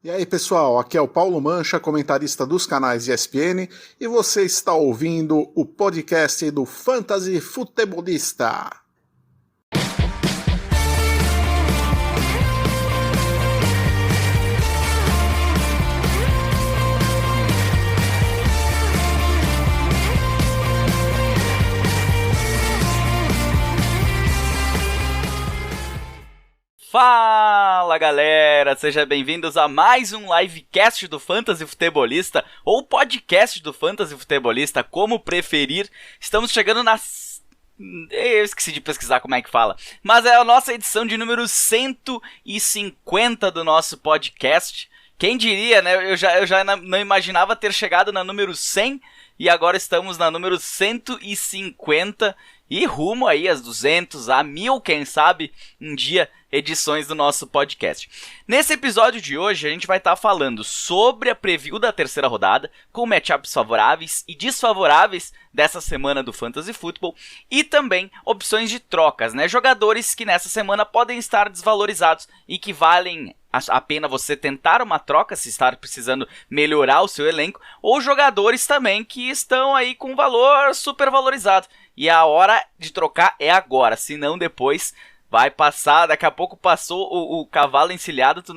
E aí pessoal, aqui é o Paulo Mancha, comentarista dos canais ESPN, e você está ouvindo o podcast do Fantasy Futebolista. Fala galera, sejam bem-vindos a mais um livecast do Fantasy Futebolista, ou podcast do Fantasy Futebolista, como preferir. Estamos chegando nas... Eu esqueci de pesquisar como é que fala, mas é a nossa edição de número 150 do nosso podcast. Quem diria, né? Eu já não imaginava ter chegado na número 100 e agora estamos na número 150 e rumo aí às 200, a 1000, quem sabe, um dia, edições do nosso podcast. Nesse episódio de hoje, a gente vai estar falando sobre a preview da terceira rodada, com matchups favoráveis e desfavoráveis dessa semana do Fantasy Football e também opções de trocas, né? Jogadores que nessa semana podem estar desvalorizados e que valem a pena você tentar uma troca se estar precisando melhorar o seu elenco, ou jogadores também que estão aí com valor super valorizado. E a hora de trocar é agora, senão depois vai passar, daqui a pouco passou o cavalo encilhado, tu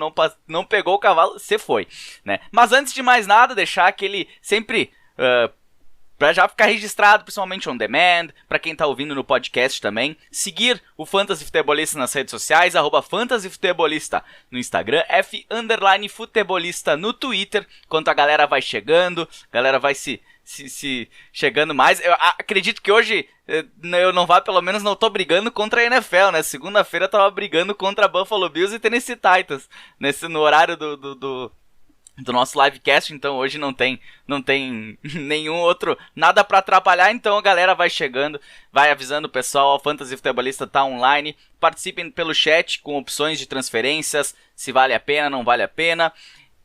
não pegou o cavalo, você foi, né? Mas antes de mais nada, deixar aquele sempre... Pra já ficar registrado, principalmente on demand, pra quem tá ouvindo no podcast também, seguir o Fantasy Futebolista nas redes sociais, @fantasyfutebolista no Instagram, _futebolista no Twitter, enquanto a galera vai chegando, a galera vai se chegando mais. Eu acredito que hoje eu não vá, pelo menos não tô brigando contra a NFL, né? Segunda-feira eu tava brigando contra a Buffalo Bills e Tennessee Titans, no horário do nosso livecast, então hoje não tem nenhum outro, nada pra atrapalhar, então a galera vai chegando, vai avisando o pessoal, o Fantasy Futebolista tá online, participem pelo chat com opções de transferências, se vale a pena, não vale a pena,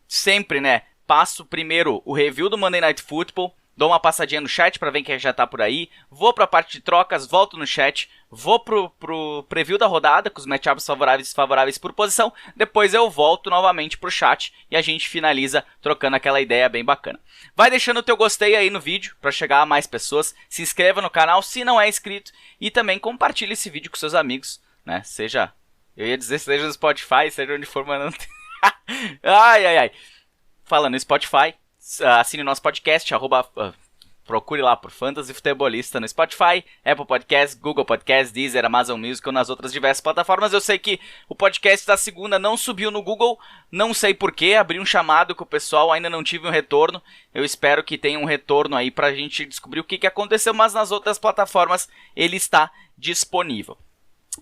sempre, né, passo primeiro o review do Monday Night Football, dou uma passadinha no chat pra ver quem já tá por aí, vou pra parte de trocas, volto no chat, vou pro preview da rodada, com os matchups favoráveis e desfavoráveis por posição, depois eu volto novamente pro chat e a gente finaliza trocando aquela ideia bem bacana. Vai deixando o teu gostei aí no vídeo pra chegar a mais pessoas, se inscreva no canal se não é inscrito e também compartilhe esse vídeo com seus amigos, né, seja no Spotify, seja onde for, mas não tem... ai. Falando no Spotify, assine o nosso podcast, procure lá por Fantasy Futebolista no Spotify, Apple Podcasts, Google Podcasts, Deezer, Amazon Music ou nas outras diversas plataformas. Eu sei que o podcast da segunda não subiu no Google, não sei porquê, abri um chamado com o pessoal, ainda não tive um retorno. Eu espero que tenha um retorno aí pra gente descobrir o que aconteceu, mas nas outras plataformas ele está disponível.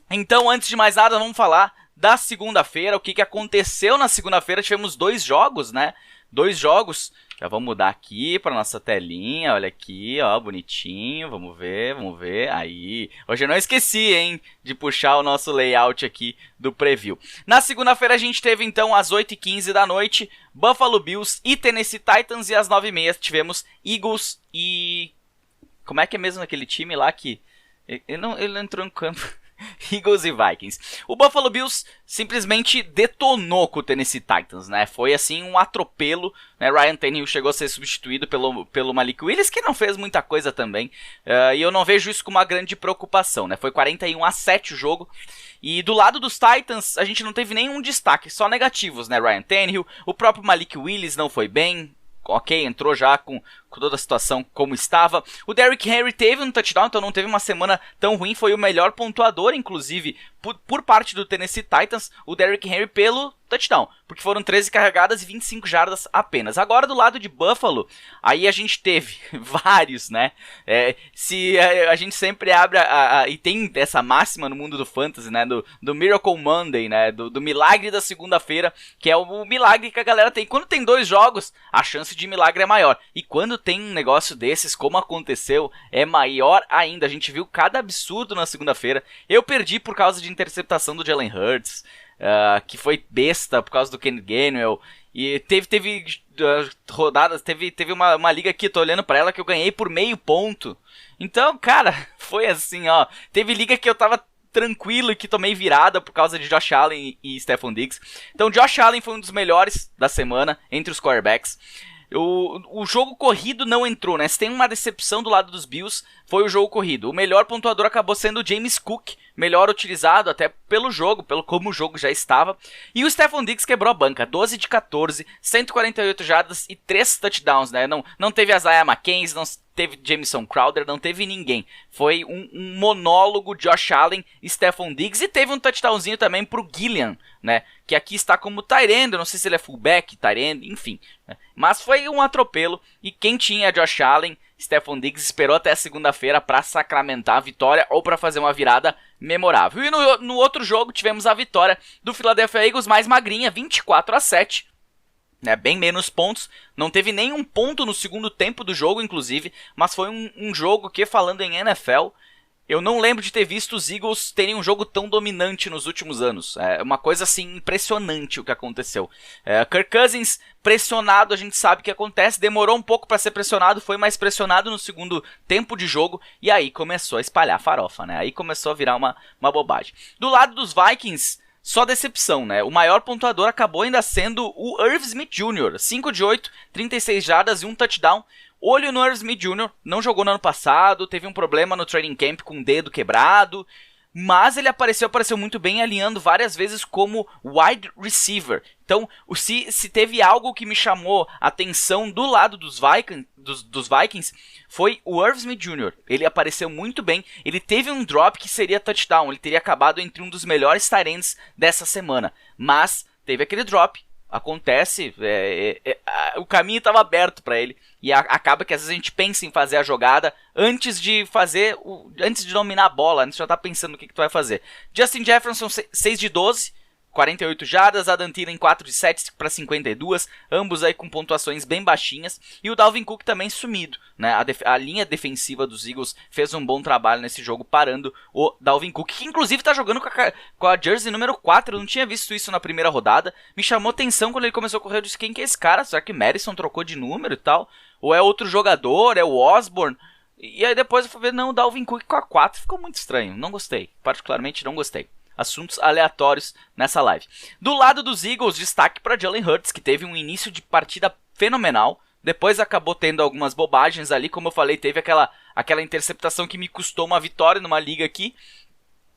Então, antes de mais nada, vamos falar da segunda-feira, o que aconteceu na segunda-feira. Tivemos 2 jogos, né? 2 jogos, já vamos mudar aqui para nossa telinha, olha aqui, ó, bonitinho, vamos ver, aí, hoje eu não esqueci, hein, de puxar o nosso layout aqui do preview. Na segunda-feira a gente teve então às 8h15 da noite, Buffalo Bills e Tennessee Titans, e às 9h30 tivemos Eagles e... como é que é mesmo aquele time lá que... ele não entrou em campo... Eagles e Vikings. O Buffalo Bills simplesmente detonou com o Tennessee Titans, né? Foi assim um atropelo, né? Ryan Tannehill chegou a ser substituído pelo Malik Willis, que não fez muita coisa também, e eu não vejo isso com uma grande preocupação, né? Foi 41-7 o jogo, e do lado dos Titans a gente não teve nenhum destaque, só negativos, né? Ryan Tannehill, o próprio Malik Willis não foi bem, ok, entrou já com toda a situação como estava. O Derrick Henry teve um touchdown, então não teve uma semana tão ruim, foi o melhor pontuador, inclusive, por parte do Tennessee Titans, o Derrick Henry pelo touchdown, porque foram 13 carregadas e 25 jardas apenas. Agora do lado de Buffalo, aí a gente teve vários, né? Se a gente sempre abre e tem essa máxima no mundo do fantasy, né? Do Miracle Monday, né? Do milagre da segunda-feira, que é o milagre que a galera tem. Quando tem 2 jogos, a chance de milagre é maior. E quando tem um negócio desses, como aconteceu, é maior ainda. A gente viu cada absurdo na segunda-feira. Eu perdi por causa de interceptação do Jalen Hurts, que foi besta por causa do Kenny Gainwell. E teve rodadas, teve uma liga aqui, tô olhando pra ela, que eu ganhei por meio ponto. Então, cara, foi assim, ó. Teve liga que eu tava tranquilo e que tomei virada por causa de Josh Allen e Stefon Diggs. Então Josh Allen foi um dos melhores da semana entre os quarterbacks. O jogo corrido não entrou, né? Se tem uma decepção do lado dos Bills, foi o jogo corrido. O melhor pontuador acabou sendo o James Cook, melhor utilizado até pelo jogo, pelo como o jogo já estava. E o Stefon Diggs quebrou a banca, 12 de 14, 148 jardas e 3 touchdowns, né? Não teve Isaiah McKenzie, não teve Jamison Crowder, não teve ninguém. Foi um monólogo Josh Allen e Stefon Diggs, e teve um touchdownzinho também pro Gillian, né? Que aqui está como tight end, eu não sei se ele é fullback, tight end, enfim. Né? Mas foi um atropelo, e quem tinha Josh Allen, Stefon Diggs esperou até segunda-feira para sacramentar a vitória ou para fazer uma virada memorável. E no outro jogo tivemos a vitória do Philadelphia Eagles mais magrinha, 24-7. Né, bem menos pontos, não teve nenhum ponto no segundo tempo do jogo, inclusive, mas foi um jogo que, falando em NFL, eu não lembro de ter visto os Eagles terem um jogo tão dominante nos últimos anos. É uma coisa assim impressionante o que aconteceu. Kirk Cousins pressionado, a gente sabe o que acontece, demorou um pouco para ser pressionado, foi mais pressionado no segundo tempo de jogo, e aí começou a espalhar farofa, né? Aí começou a virar uma bobagem. Do lado dos Vikings, só decepção, né? O maior pontuador acabou ainda sendo o Irv Smith Jr., 5 de 8, 36 jardas e um touchdown. Olho no Irv Smith Jr., não jogou no ano passado, teve um problema no training camp com o dedo quebrado, mas ele apareceu muito bem, alinhando várias vezes como wide receiver. Então, se teve algo que me chamou a atenção do lado dos Vikings, foi o Irv Smith Jr. Ele apareceu muito bem, ele teve um drop que seria touchdown, ele teria acabado entre um dos melhores tight ends dessa semana, mas teve aquele drop. Acontece, o caminho estava aberto para ele, e acaba que às vezes a gente pensa em fazer a jogada antes de dominar a bola, antes de já estar pensando no que tu vai fazer. Justin Jefferson 6 de 12, 48 jardas, Adam Thielen 4 de 7 para 52, ambos aí com pontuações bem baixinhas, e o Dalvin Cook também sumido, né? A linha defensiva dos Eagles fez um bom trabalho nesse jogo, parando o Dalvin Cook, que inclusive está jogando com a jersey número 4, eu não tinha visto isso na primeira rodada, me chamou atenção quando ele começou a correr, eu disse, quem que é esse cara? Será que Madison trocou de número e tal? Ou é outro jogador, é o Osborne? E aí depois eu fui ver, não, o Dalvin Cook com a 4, ficou muito estranho, não gostei, particularmente não gostei. Assuntos aleatórios nessa live. Do lado dos Eagles, destaque para Jalen Hurts, que teve um início de partida fenomenal. Depois acabou tendo algumas bobagens ali, como eu falei, teve aquela interceptação que me custou uma vitória numa liga aqui.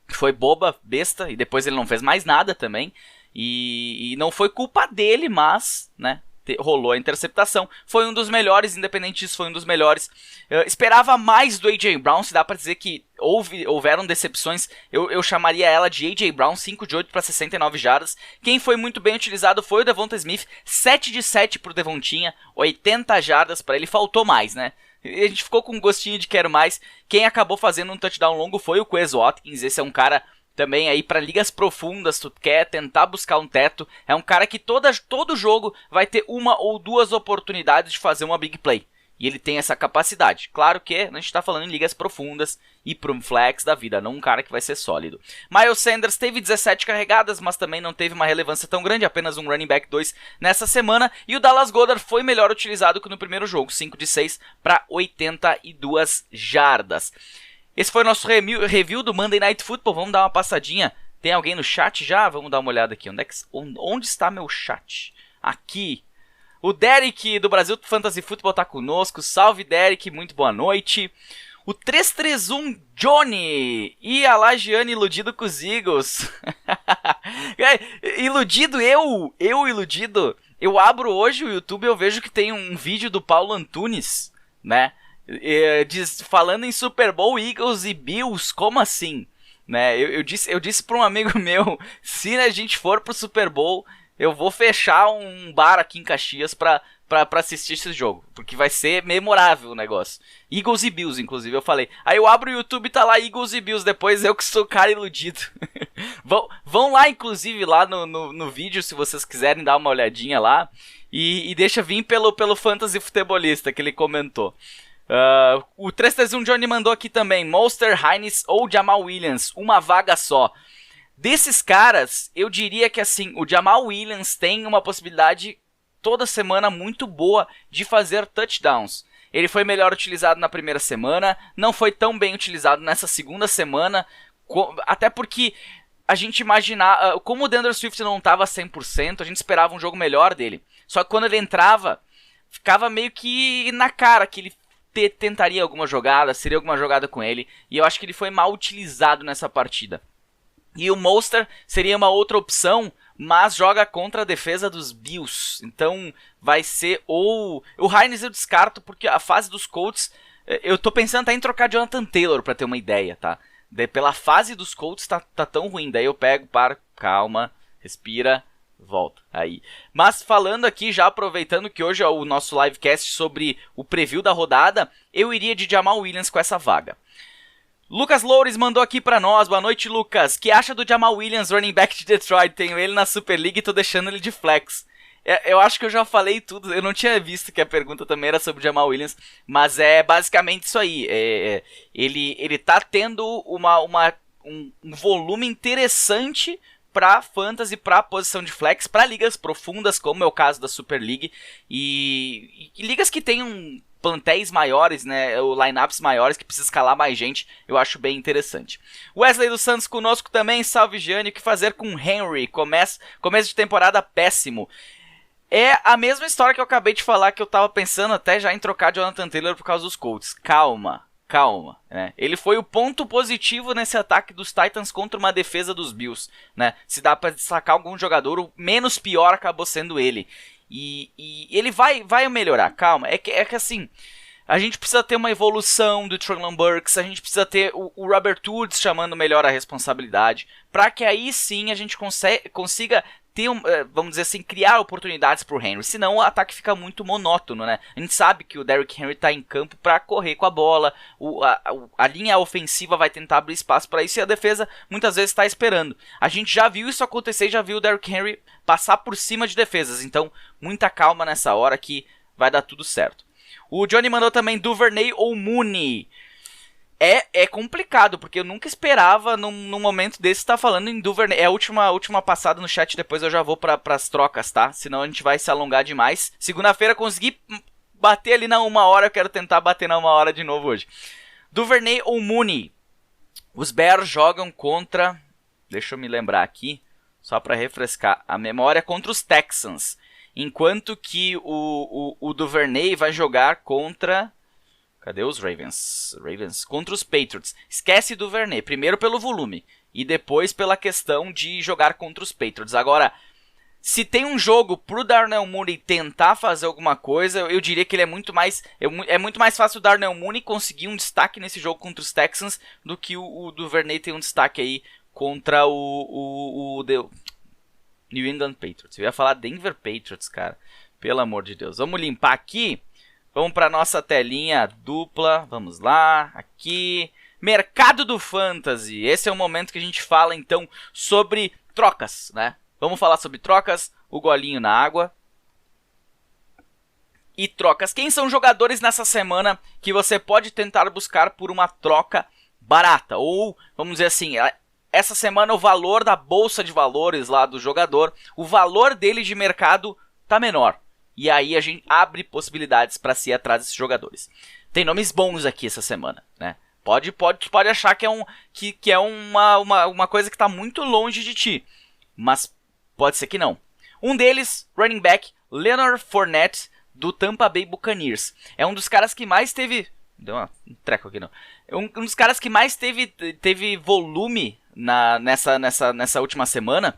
Foi boba, besta, e depois ele não fez mais nada também. E não foi culpa dele, mas, né, rolou a interceptação. Foi um dos melhores, independente disso, foi um dos melhores. Esperava mais do A.J. Brown, se dá pra dizer que houveram decepções. Eu chamaria ela de A.J. Brown, 5 de 8 para 69 jardas. Quem foi muito bem utilizado foi o Devonta Smith, 7 de 7 pro Devontinha, 80 jardas para ele, faltou mais, né? A gente ficou com um gostinho de quero mais. Quem acabou fazendo um touchdown longo foi o Quez Watkins, esse é um cara também aí para ligas profundas, tu quer tentar buscar um teto, é um cara que todo jogo vai ter uma ou duas oportunidades de fazer uma big play, e ele tem essa capacidade. Claro que a gente está falando em ligas profundas e para um flex da vida, não um cara que vai ser sólido. Miles Sanders teve 17 carregadas, mas também não teve uma relevância tão grande, apenas um running back 2 nessa semana, e o Dallas Goedert foi melhor utilizado que no primeiro jogo, 5 de 6 para 82 jardas. Esse foi o nosso review do Monday Night Football. Vamos dar uma passadinha. Tem alguém no chat já? Vamos dar uma olhada aqui. Onde está meu chat? Aqui. O Derek do Brasil Fantasy Football está conosco. Salve, Derek. Muito boa noite. O 331 Johnny. E a Lagiane iludido com os Eagles. Iludido, eu iludido. Eu abro hoje o YouTube e eu vejo que tem um vídeo do Paulo Antunes, né? Falando em Super Bowl, Eagles e Bills, como assim? Né? Eu disse para um amigo meu, se a gente for pro Super Bowl, eu vou fechar um bar aqui em Caxias para assistir esse jogo, porque vai ser memorável o negócio. Eagles e Bills, inclusive, eu falei. Aí eu abro o YouTube e tá lá Eagles e Bills, depois eu que sou cara iludido. Vão lá, inclusive, lá no vídeo, se vocês quiserem dar uma olhadinha lá, e deixa vir pelo Fantasy Futebolista que ele comentou. O 331 Johnny mandou aqui também, Monster, Hines ou Jamal Williams, uma vaga só. Desses caras, eu diria que assim, o Jamal Williams tem uma possibilidade toda semana muito boa de fazer touchdowns. Ele foi melhor utilizado na primeira semana, não foi tão bem utilizado nessa segunda semana. Até porque a gente imaginava, como o DeAndre Swift não estava 100%, a gente esperava um jogo melhor dele. Só que quando ele entrava, ficava meio que na cara que ele tentaria alguma jogada, seria alguma jogada com ele, e eu acho que ele foi mal utilizado nessa partida. E o Mostert seria uma outra opção, mas joga contra a defesa dos Bills, então vai ser ou... O Hines eu descarto porque a fase dos Colts, eu tô pensando até em trocar Jonathan Taylor pra ter uma ideia, tá? Pela fase dos Colts tá tão ruim, daí eu pego, calma, respira, volta aí. Mas falando aqui, já aproveitando que hoje é o nosso livecast sobre o preview da rodada, eu iria de Jamal Williams com essa vaga. Lucas Loures mandou aqui pra nós, boa noite Lucas, que acha do Jamal Williams, running back de Detroit? Tenho ele na Super League e tô deixando ele de flex. Eu acho que eu já falei tudo, eu não tinha visto que a pergunta também era sobre o Jamal Williams, mas é basicamente isso aí, ele tá tendo um volume interessante pra fantasy, pra posição de flex, pra ligas profundas, como é o caso da Super League, e ligas que tem plantéis maiores, né, lineups maiores, que precisa escalar mais gente, eu acho bem interessante. Wesley dos Santos conosco também, salve Gianni, o que fazer com Henry? Começo de temporada péssimo. É a mesma história que eu acabei de falar, que eu tava pensando até já em trocar Jonathan Taylor por causa dos Colts. Calma, né? Ele foi o ponto positivo nesse ataque dos Titans contra uma defesa dos Bills, né? Se dá pra destacar algum jogador, o menos pior acabou sendo ele. E ele vai melhorar, calma. É que assim, a gente precisa ter uma evolução do Treylon Burks, a gente precisa ter o Robert Woods chamando melhor a responsabilidade, para que aí sim a gente consiga ter, vamos dizer assim, criar oportunidades pro Henry, senão o ataque fica muito monótono, né? A gente sabe que o Derrick Henry tá em campo para correr com a bola, a linha ofensiva vai tentar abrir espaço para isso e a defesa muitas vezes está esperando. A gente já viu isso acontecer, já viu o Derrick Henry passar por cima de defesas, então muita calma nessa hora que vai dar tudo certo. O Johnny mandou também Duvernay ou Mooney. É complicado, porque eu nunca esperava num momento desse estar falando em Duvernay. É a última passada no chat, depois eu já vou para as trocas, tá? Senão a gente vai se alongar demais. Segunda-feira consegui bater ali na 1 hora, eu quero tentar bater na 1 hora de novo hoje. Duvernay ou Mooney? Os Bears jogam contra... Deixa eu me lembrar aqui, só para refrescar a memória, contra os Texans. Enquanto que o Duvernay vai jogar contra... Cadê os Ravens? Contra os Patriots. Esquece Duvernay, primeiro pelo volume e depois pela questão de jogar contra os Patriots. Agora, se tem um jogo pro Darnell Mooney tentar fazer alguma coisa, eu diria que ele é muito mais fácil o Darnell Mooney conseguir um destaque nesse jogo contra os Texans do que o Duvernay ter um destaque aí contra o New England Patriots. Eu ia falar Denver Patriots, cara. Pelo amor de Deus. Vamos limpar aqui. Vamos para nossa telinha dupla. Vamos lá. Aqui. Mercado do Fantasy. Esse é o momento que a gente fala, então, sobre trocas, né? Vamos falar sobre trocas. O golinho na água. E trocas. Quem são jogadores nessa semana que você pode tentar buscar por uma troca barata? Ou, vamos dizer assim... Essa semana o valor da bolsa de valores lá do jogador, o valor dele de mercado tá menor. E aí a gente abre possibilidades para se ir atrás desses jogadores. Tem nomes bons aqui essa semana, né? Pode achar que é uma coisa que tá muito longe de ti. Mas pode ser que não. Um deles, running back Leonard Fournette, do Tampa Bay Buccaneers. É um dos caras que mais teve... Deu um treco aqui não. É um dos caras que mais teve volume nessa última semana,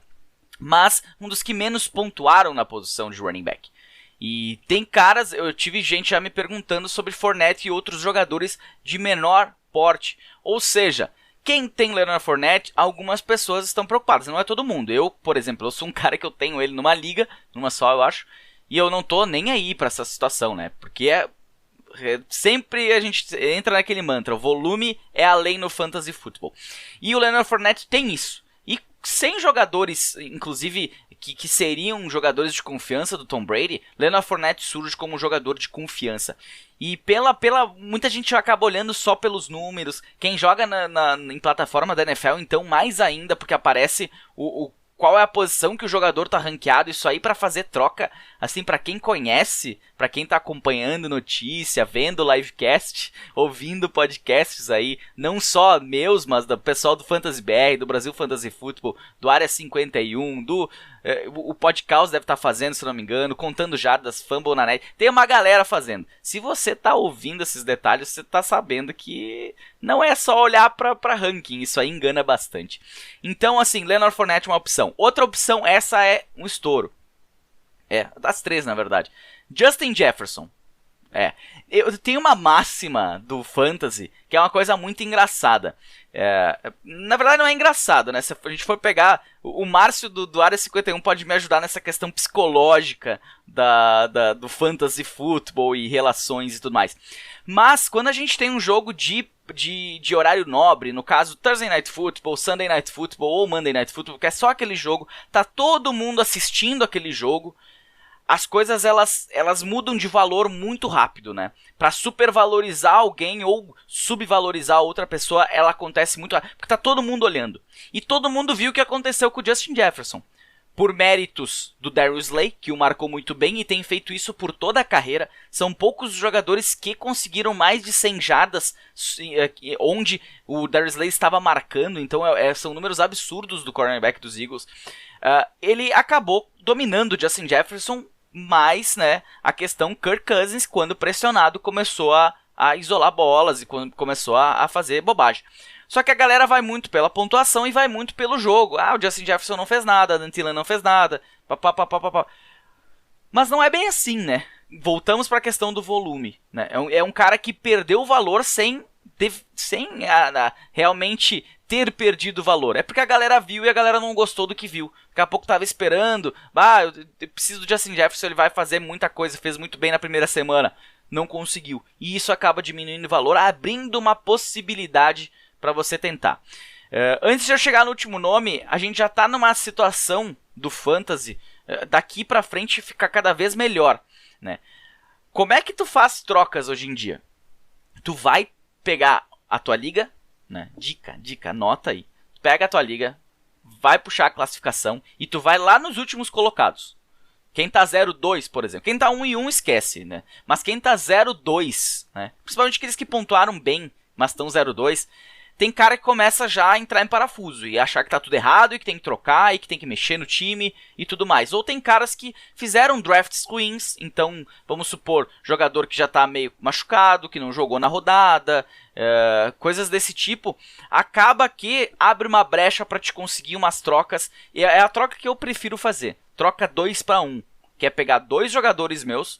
mas um dos que menos pontuaram na posição de running back. E tem caras, eu tive gente já me perguntando sobre Fournette e outros jogadores de menor porte. Ou seja, quem tem Leonard Fournette, algumas pessoas estão preocupadas, não é todo mundo. Eu, por exemplo, eu sou um cara que eu tenho ele numa liga, numa só eu acho, e eu não tô nem aí pra essa situação, né? Porque sempre a gente entra naquele mantra, o volume é a lei no fantasy football. E o Leonard Fournette tem isso. E sem jogadores, inclusive, que seriam jogadores de confiança do Tom Brady, Leonard Fournette surge como um jogador de confiança. E muita gente acaba olhando só pelos números. Quem joga em plataforma da NFL, então mais ainda, porque aparece qual é a posição que o jogador tá ranqueado, isso aí pra fazer troca, assim, pra quem conhece, pra quem tá acompanhando notícia, vendo livecast, ouvindo podcasts aí, não só meus, mas do pessoal do Fantasy BR, do Brasil Fantasy Football, do Área 51, o Podcast deve estar fazendo, se não me engano, contando jardas, Fumble na net, tem uma galera fazendo. Se você tá ouvindo esses detalhes, você tá sabendo que não é só olhar pra ranking, isso aí engana bastante. Então, assim, Leonard Fournette é uma opção. Outra opção, essa é um estouro. Das 3, na verdade. Justin Jefferson. Eu tenho uma máxima do Fantasy, que é uma coisa muito engraçada. Na verdade não é engraçado, né? Se a gente for pegar, o Márcio do Área 51 pode me ajudar nessa questão psicológica do Fantasy Football e relações e tudo mais. Mas quando a gente tem um jogo de horário nobre, no caso Thursday Night Football, Sunday Night Football ou Monday Night Football, que é só aquele jogo, tá todo mundo assistindo aquele jogo, as coisas elas mudam de valor muito rápido, né? Pra supervalorizar alguém ou subvalorizar outra pessoa, ela acontece muito rápido, porque tá todo mundo olhando. E todo mundo viu o que aconteceu com o Justin Jefferson. Por méritos do Darius Slay, que o marcou muito bem e tem feito isso por toda a carreira. São poucos os jogadores que conseguiram mais de 100 jardas onde o Darius Slay estava marcando. Então são números absurdos do cornerback dos Eagles. Ele acabou dominando o Justin Jefferson, mas, né, a questão Kirk Cousins, quando pressionado, começou a isolar bolas e quando começou a fazer bobagem. Só que a galera vai muito pela pontuação e vai muito pelo jogo. O Justin Jefferson não fez nada, a Dan Thielen não fez nada, papapá. Mas não é bem assim, né? Voltamos para a questão do volume, né? É um cara que perdeu o valor sem realmente ter perdido valor. É porque a galera viu e a galera não gostou do que viu. Daqui a pouco tava esperando, eu preciso do Justin Jefferson, ele vai fazer muita coisa, fez muito bem na primeira semana. Não conseguiu. E isso acaba diminuindo o valor, abrindo uma possibilidade para você tentar. Antes de eu chegar no último nome, a gente já tá numa situação do Fantasy, daqui pra frente ficar cada vez melhor, né? Como é que tu faz trocas hoje em dia? Tu vai pegar a tua liga, né? Dica, anota aí. Pega a tua liga, vai puxar a classificação e tu vai lá nos últimos colocados. Quem tá 0-2, por exemplo. Quem tá 1-1 esquece, né? Mas quem tá 0-2, né? Principalmente aqueles que pontuaram bem, mas estão 0-2, tem cara que começa já a entrar em parafuso e achar que tá tudo errado e que tem que trocar e que tem que mexer no time e tudo mais. Ou tem caras que fizeram drafts ruins, então, vamos supor, jogador que já tá meio machucado, que não jogou na rodada, coisas desse tipo, acaba que abre uma brecha para te conseguir umas trocas, e é a troca que eu prefiro fazer. Troca 2 para 1, que é pegar 2 jogadores meus,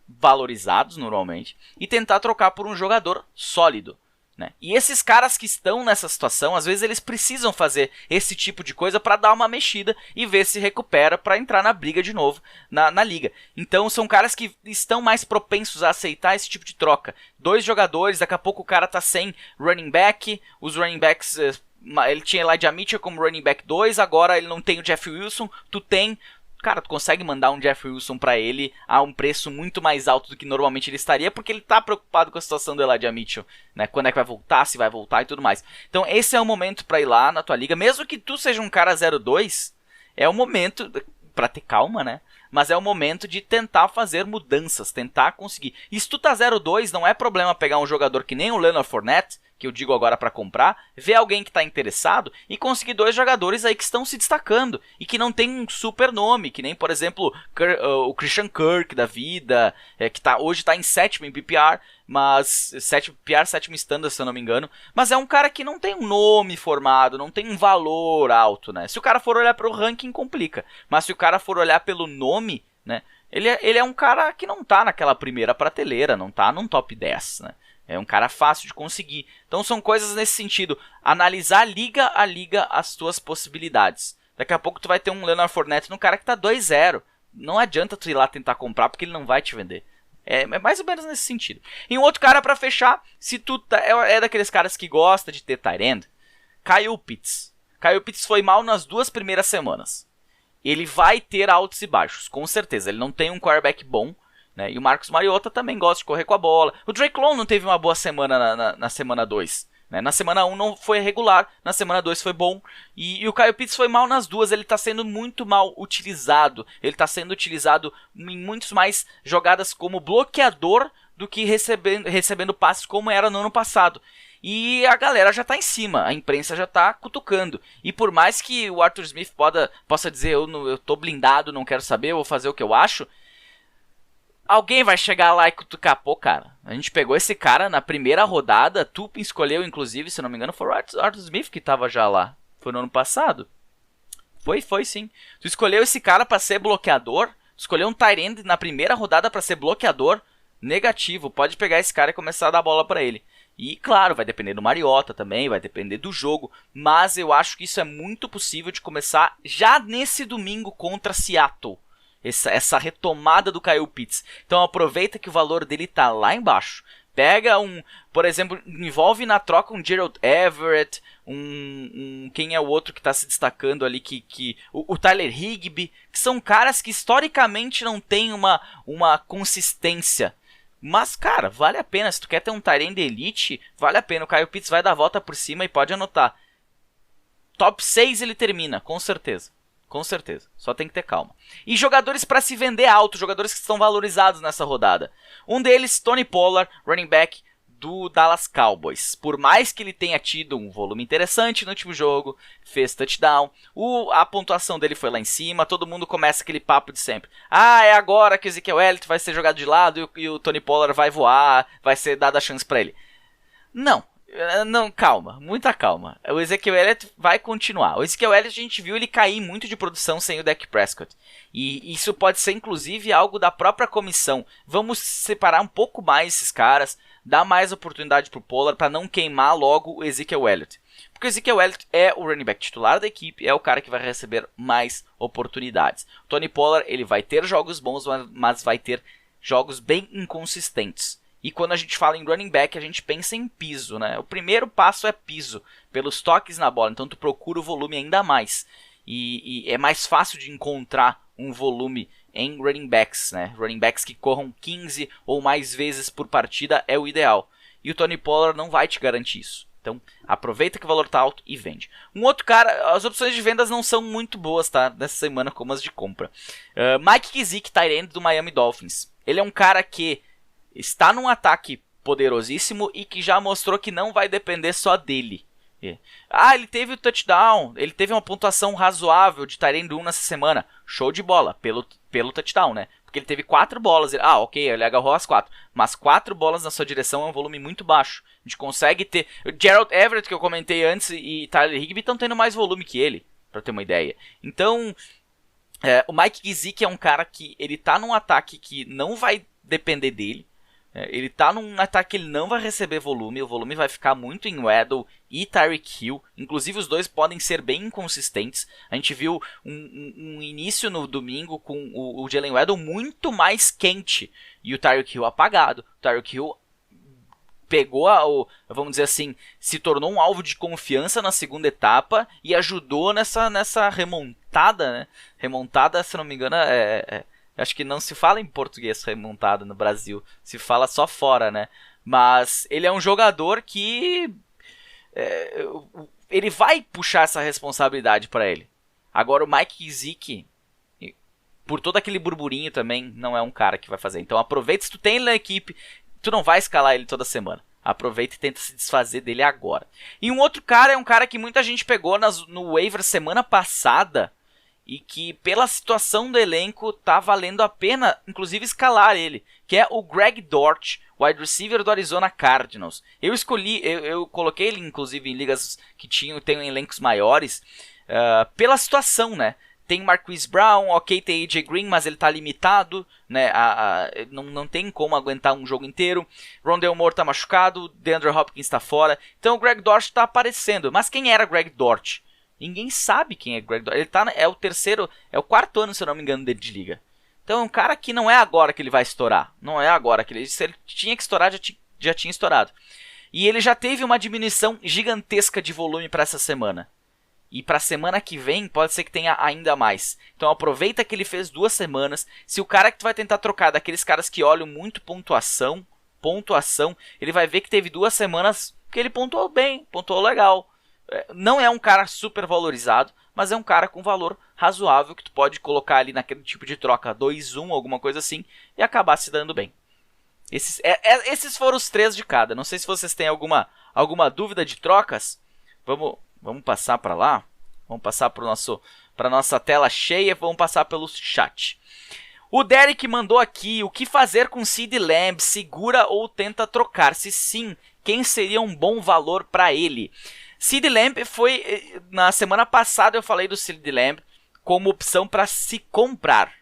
valorizados normalmente, e tentar trocar por um jogador sólido, né? E esses caras que estão nessa situação, às vezes eles precisam fazer esse tipo de coisa para dar uma mexida e ver se recupera para entrar na briga de novo na liga. Então são caras que estão mais propensos a aceitar esse tipo de troca. 2 jogadores, daqui a pouco o cara tá sem running back, os running backs, ele tinha Elijah Mitchell como running back 2, agora ele não tem o Jeff Wilson, tu tem... Cara, tu consegue mandar um Jeff Wilson pra ele a um preço muito mais alto do que normalmente ele estaria, porque ele tá preocupado com a situação do Elijah Mitchell, né? Quando é que vai voltar, se vai voltar e tudo mais. Então esse é o momento pra ir lá na tua liga, mesmo que tu seja um cara 0-2, é o momento pra ter calma, né? Mas é o momento de tentar fazer mudanças, tentar conseguir. E se tu tá 0-2, não é problema pegar um jogador que nem o Leonard Fournette, que eu digo agora para comprar, ver alguém que está interessado e conseguir 2 jogadores aí que estão se destacando e que não tem um super nome, que nem, por exemplo, o Christian Kirk da vida, que hoje está em 7º em PPR, mas 7º PPR, 7º standard, se eu não me engano, mas é um cara que não tem um nome formado, não tem um valor alto, né? Se o cara for olhar para o ranking, complica, mas se o cara for olhar pelo nome, né, ele é um cara que não tá naquela primeira prateleira, não tá num top 10, né? É um cara fácil de conseguir. Então são coisas nesse sentido. Analisar liga a liga as tuas possibilidades. Daqui a pouco tu vai ter um Leonard Fournette no cara que tá 2-0. Não adianta tu ir lá tentar comprar porque ele não vai te vender. É mais ou menos nesse sentido. E um outro cara pra fechar, se tu é daqueles caras que gosta de ter tight end, Kyle Pitts. Kyle Pitts foi mal nas 2 primeiras semanas. Ele vai ter altos e baixos, com certeza. Ele não tem um quarterback bom, né? E o Marcus Mariota também gosta de correr com a bola. O Drake Long não teve uma boa semana na semana 2. né? Na semana 1 não foi regular, na semana 2 foi bom, e o Kyle Pitts foi mal nas duas, ele está sendo muito mal utilizado, ele está sendo utilizado em muitas mais jogadas como bloqueador do que recebendo passes como era no ano passado. E a galera já tá em cima, a imprensa já tá cutucando. E por mais que o Arthur Smith possa dizer, eu tô blindado, não quero saber, eu vou fazer o que eu acho, alguém vai chegar lá e cutucar. Pô, cara, a gente pegou esse cara na primeira rodada, tu escolheu, inclusive, se não me engano, foi o Arthur Smith que tava já lá. Foi no ano passado? Foi sim. Tu escolheu esse cara pra ser bloqueador, escolheu um tight end na primeira rodada pra ser bloqueador, negativo. Pode pegar esse cara e começar a dar bola pra ele. E claro, vai depender do Mariota também, vai depender do jogo, mas eu acho que isso é muito possível de começar já nesse domingo contra Seattle. Essa retomada do Kyle Pitts. Então aproveita que o valor dele tá lá embaixo. Pega por exemplo, envolve na troca um Gerald Everett, quem é o outro que está se destacando ali, o Tyler Higbee, que são caras que historicamente não têm uma consistência. Mas, cara, vale a pena. Se tu quer ter um tight end elite, vale a pena. O Kyle Pitts vai dar a volta por cima e pode anotar. Top 6 ele termina, com certeza. Com certeza. Só tem que ter calma. E jogadores para se vender alto, jogadores que estão valorizados nessa rodada. Um deles, Tony Pollard, running back do Dallas Cowboys. Por mais que ele tenha tido um volume interessante no último jogo, fez touchdown, a pontuação dele foi lá em cima, todo mundo começa aquele papo de sempre. É agora que o Ezekiel Elliott vai ser jogado de lado e o Tony Pollard vai voar, vai ser dada a chance para ele. Não, calma, muita calma. O Ezekiel Elliott vai continuar. O Ezekiel Elliott a gente viu ele cair muito de produção sem o Dak Prescott. E isso pode ser inclusive algo da própria comissão. Vamos separar um pouco mais esses caras, dar mais oportunidade pro Pollard para não queimar logo o Ezekiel Elliott. Porque o Ezekiel Elliott é o running back titular da equipe, é o cara que vai receber mais oportunidades. O Tony Pollard ele vai ter jogos bons, mas vai ter jogos bem inconsistentes. E quando a gente fala em running back, a gente pensa em piso, né? O primeiro passo é piso, pelos toques na bola. Então tu procura o volume ainda mais. E é mais fácil de encontrar um volume em running backs, né? Running backs que corram 15 ou mais vezes por partida é o ideal. E o Tony Pollard não vai te garantir isso. Então aproveita que o valor está alto e vende. Um outro cara, as opções de vendas não são muito boas, tá? Nessa semana como as de compra. Mike Gesicki, tight end do Miami Dolphins. Ele é um cara que está num ataque poderosíssimo e que já mostrou que não vai depender só dele. Ele teve o touchdown, ele teve uma pontuação razoável de tight end 1 nessa semana. Show de bola, pelo touchdown, né? Porque ele teve 4 bolas. Ok, ele agarrou as 4. Mas 4 bolas na sua direção é um volume muito baixo. A gente consegue ter... O Gerald Everett, que eu comentei antes, e Tyler Higbee estão tendo mais volume que ele, pra ter uma ideia. Então, o Mike Gesicki é um cara que ele tá num ataque que não vai depender dele. Ele tá num ataque que ele não vai receber volume. O volume vai ficar muito em Waddle e Tyreek Hill. Inclusive os dois podem ser bem inconsistentes. A gente viu um início no domingo com o Jalen Waddle muito mais quente e o Tyreek Hill apagado. O Tyreek Hill pegou, vamos dizer assim, se tornou um alvo de confiança na segunda etapa e ajudou nessa remontada, né? Remontada, se não me engano, acho que não se fala em português remontada no Brasil. Se fala só fora, né? Mas ele é um jogador que... ele vai puxar essa responsabilidade para ele. Agora o Mike Gesicki, por todo aquele burburinho também, não é um cara que vai fazer. Então aproveita, se tu tem ele na equipe, tu não vai escalar ele toda semana. Aproveita e tenta se desfazer dele agora. E um outro cara é um cara que muita gente pegou no waiver semana passada, e que pela situação do elenco tá valendo a pena, inclusive, escalar ele, que é o Greg Dortch, wide receiver do Arizona Cardinals. Eu coloquei ele, inclusive, em ligas que tem elencos maiores, pela situação, né? Tem Marquise Brown, ok, tem AJ Green, mas ele tá limitado, né? Não tem como aguentar um jogo inteiro. Rondale Moore tá machucado, DeAndre Hopkins tá fora. Então o Greg Dortch tá aparecendo. Mas quem era Greg Dortch? Ninguém sabe quem é Greg Dortch. Ele é o quarto ano, se eu não me engano, dele de liga. Então é um cara que não é agora que ele vai estourar. Não é agora que se ele tinha que estourar, já tinha estourado. E ele já teve uma diminuição gigantesca de volume para essa semana. E para a semana que vem pode ser que tenha ainda mais. Então aproveita que ele fez 2 semanas. Se o cara que tu vai tentar trocar daqueles caras que olham muito pontuação, ele vai ver que teve 2 semanas Porque ele pontuou bem, pontuou legal. Não é um cara super valorizado, mas é um cara com valor razoável que tu pode colocar ali naquele tipo de troca 2-1, alguma coisa assim, e acabar se dando bem. Esses foram os 3 de cada. Não sei se vocês têm alguma dúvida de trocas. Vamos passar para lá. Vamos passar para nossa tela cheia. Vamos passar pelo chat. O Derek mandou aqui: o que fazer com CeeDee Lamb? Segura ou tenta trocar? Se sim, quem seria um bom valor para ele? CeeDee Lamb foi... Na semana passada eu falei do CeeDee Lamb como opção para se comprar.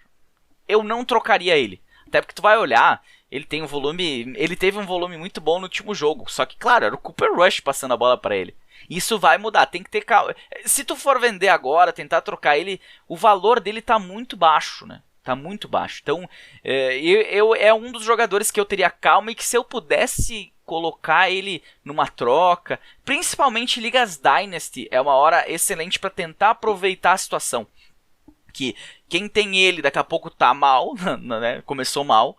Eu não trocaria ele. Até porque tu vai olhar, ele teve um volume muito bom no último jogo. Só que, claro, era o Cooper Rush passando a bola para ele. Isso vai mudar, tem que ter calma. Se tu for vender agora, tentar trocar ele, o valor dele tá muito baixo, né? Tá muito baixo. Então, é um dos jogadores que eu teria calma e que se eu pudesse colocar ele numa troca, principalmente Ligas Dynasty, é uma hora excelente para tentar aproveitar a situação. Que quem tem ele daqui a pouco tá mal, né? Começou mal.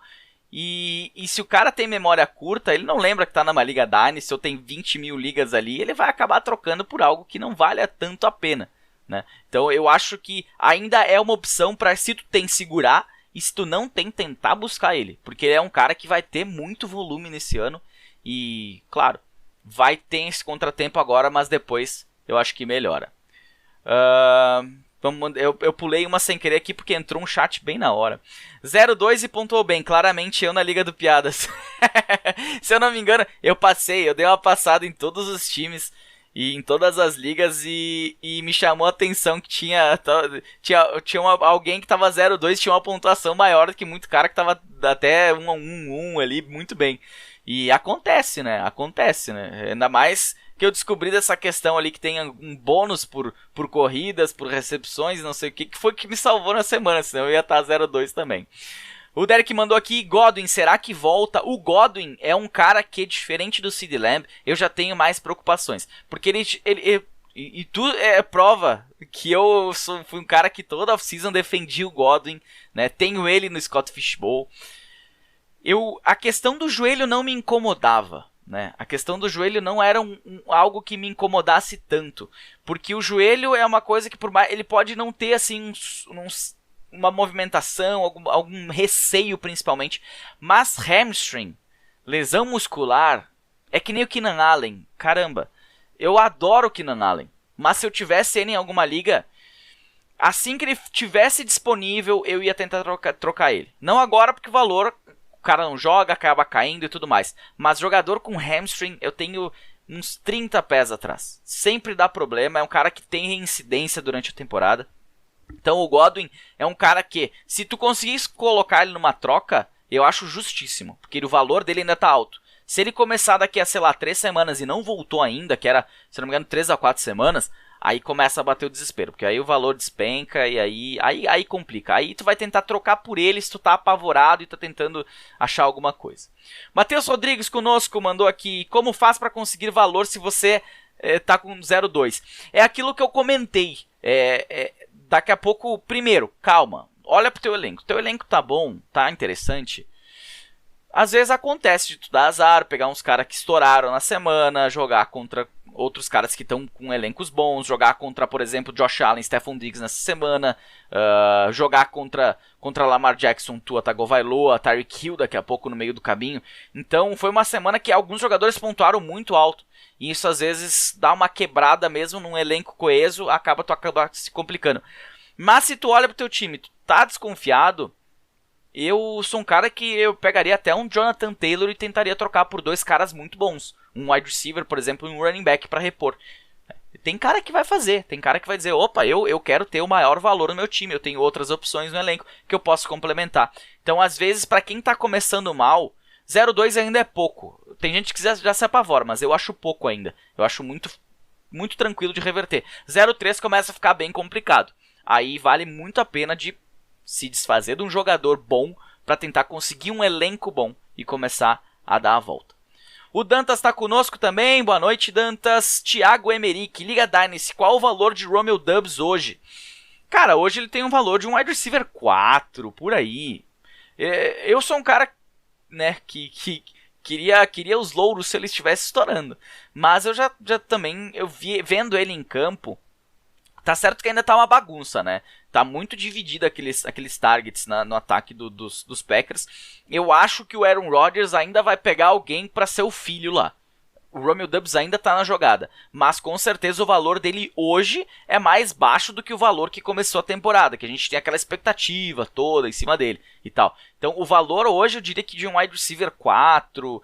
E se o cara tem memória curta, ele não lembra que tá numa Liga Dynasty ou tem 20 mil ligas ali, ele vai acabar trocando por algo que não vale tanto a pena, né? Então eu acho que ainda é uma opção para, se tu tem, segurar, e se tu não tem, tentar buscar ele, porque ele é um cara que vai ter muito volume nesse ano e, claro, vai ter esse contratempo agora, mas depois eu acho que melhora. Eu pulei uma sem querer aqui porque entrou um chat bem na hora. 02 e pontuou bem, claramente eu na Liga do Piadas. Se eu não me engano, eu dei uma passada em todos os times e em todas as ligas e me chamou a atenção que tinha alguém que tava 0-2, tinha uma pontuação maior do que muito cara que tava até 1-1 ali, muito bem. E acontece, né? Ainda mais que eu descobri dessa questão ali que tem um bônus por corridas, por recepções, não sei o que foi que me salvou na semana, senão eu ia estar 0-2 também. O Derek mandou aqui: Godwin, será que volta? O Godwin é um cara que, diferente do CeeDee Lamb, eu já tenho mais preocupações. Porque e tu é prova que eu fui um cara que toda off-season defendia o Godwin, né? Tenho ele no Scott Fishbowl. A questão do joelho não me incomodava, né? A questão do joelho não era algo que me incomodasse tanto, porque o joelho é uma coisa que, por mais, ele pode não ter assim uma movimentação, algum receio principalmente, mas hamstring, lesão muscular, é que nem o Keenan Allen. Caramba, eu adoro o Keenan Allen, mas se eu tivesse ele em alguma liga, assim que ele tivesse disponível, eu ia tentar trocar ele. Não agora, porque o valor, o cara não joga, acaba caindo e tudo mais. Mas jogador com hamstring, eu tenho uns 30 pés atrás. Sempre dá problema, é um cara que tem reincidência durante a temporada. Então o Godwin é um cara que, se tu conseguisse colocar ele numa troca, eu acho justíssimo, porque o valor dele ainda tá alto. Se ele começar daqui a, sei lá, 3 semanas e não voltou ainda, que era, se não me engano, 3 a 4 semanas, aí começa a bater o desespero, porque aí o valor despenca e aí complica. Aí tu vai tentar trocar por ele se tu tá apavorado e tá tentando achar alguma coisa. Matheus Rodrigues conosco mandou aqui: como faz para conseguir valor se você tá com 0,2? É aquilo que eu comentei. Daqui a pouco, primeiro, calma, olha pro teu elenco. Teu elenco tá bom, tá interessante. Às vezes acontece de tu dar azar, pegar uns caras que estouraram na semana, jogar contra outros caras que estão com elencos bons, jogar contra, por exemplo, Josh Allen, Stephon Diggs nessa semana, jogar contra Lamar Jackson, Tua Tagovailoa, Tyreek Hill daqui a pouco no meio do caminho. Então foi uma semana que alguns jogadores pontuaram muito alto, e isso às vezes dá uma quebrada mesmo num elenco coeso, acaba se complicando. Mas se tu olha pro teu time, tu tá desconfiado, eu sou um cara que eu pegaria até um Jonathan Taylor e tentaria trocar por 2 caras muito bons. Um wide receiver, por exemplo, e um running back para repor. Tem cara que vai fazer, tem cara que vai dizer: opa, eu quero ter o maior valor no meu time, eu tenho outras opções no elenco que eu posso complementar. Então, às vezes, para quem tá começando mal, 0,2 ainda é pouco. Tem gente que já se apavora, mas eu acho pouco ainda. Eu acho muito, muito tranquilo de reverter. 0,3 começa a ficar bem complicado. Aí vale muito a pena de se desfazer de um jogador bom para tentar conseguir um elenco bom e começar a dar a volta. O Dantas está conosco também. Boa noite, Dantas. Thiago Emerick, Liga Dynasty, qual o valor de Romeo Doubs hoje? Cara, hoje ele tem um valor de um wide receiver 4, por aí. Eu sou um cara, né, que queria os louros se ele estivesse estourando. Mas eu já também, vendo ele em campo, tá certo que ainda tá uma bagunça, né? Tá muito dividido aqueles targets no ataque dos Packers. Eu acho que o Aaron Rodgers ainda vai pegar alguém pra ser o filho lá. O Romeo Doubs ainda tá na jogada, mas com certeza o valor dele hoje é mais baixo do que o valor que começou a temporada, que a gente tem aquela expectativa toda em cima dele e tal. Então o valor hoje eu diria que de um wide receiver 4,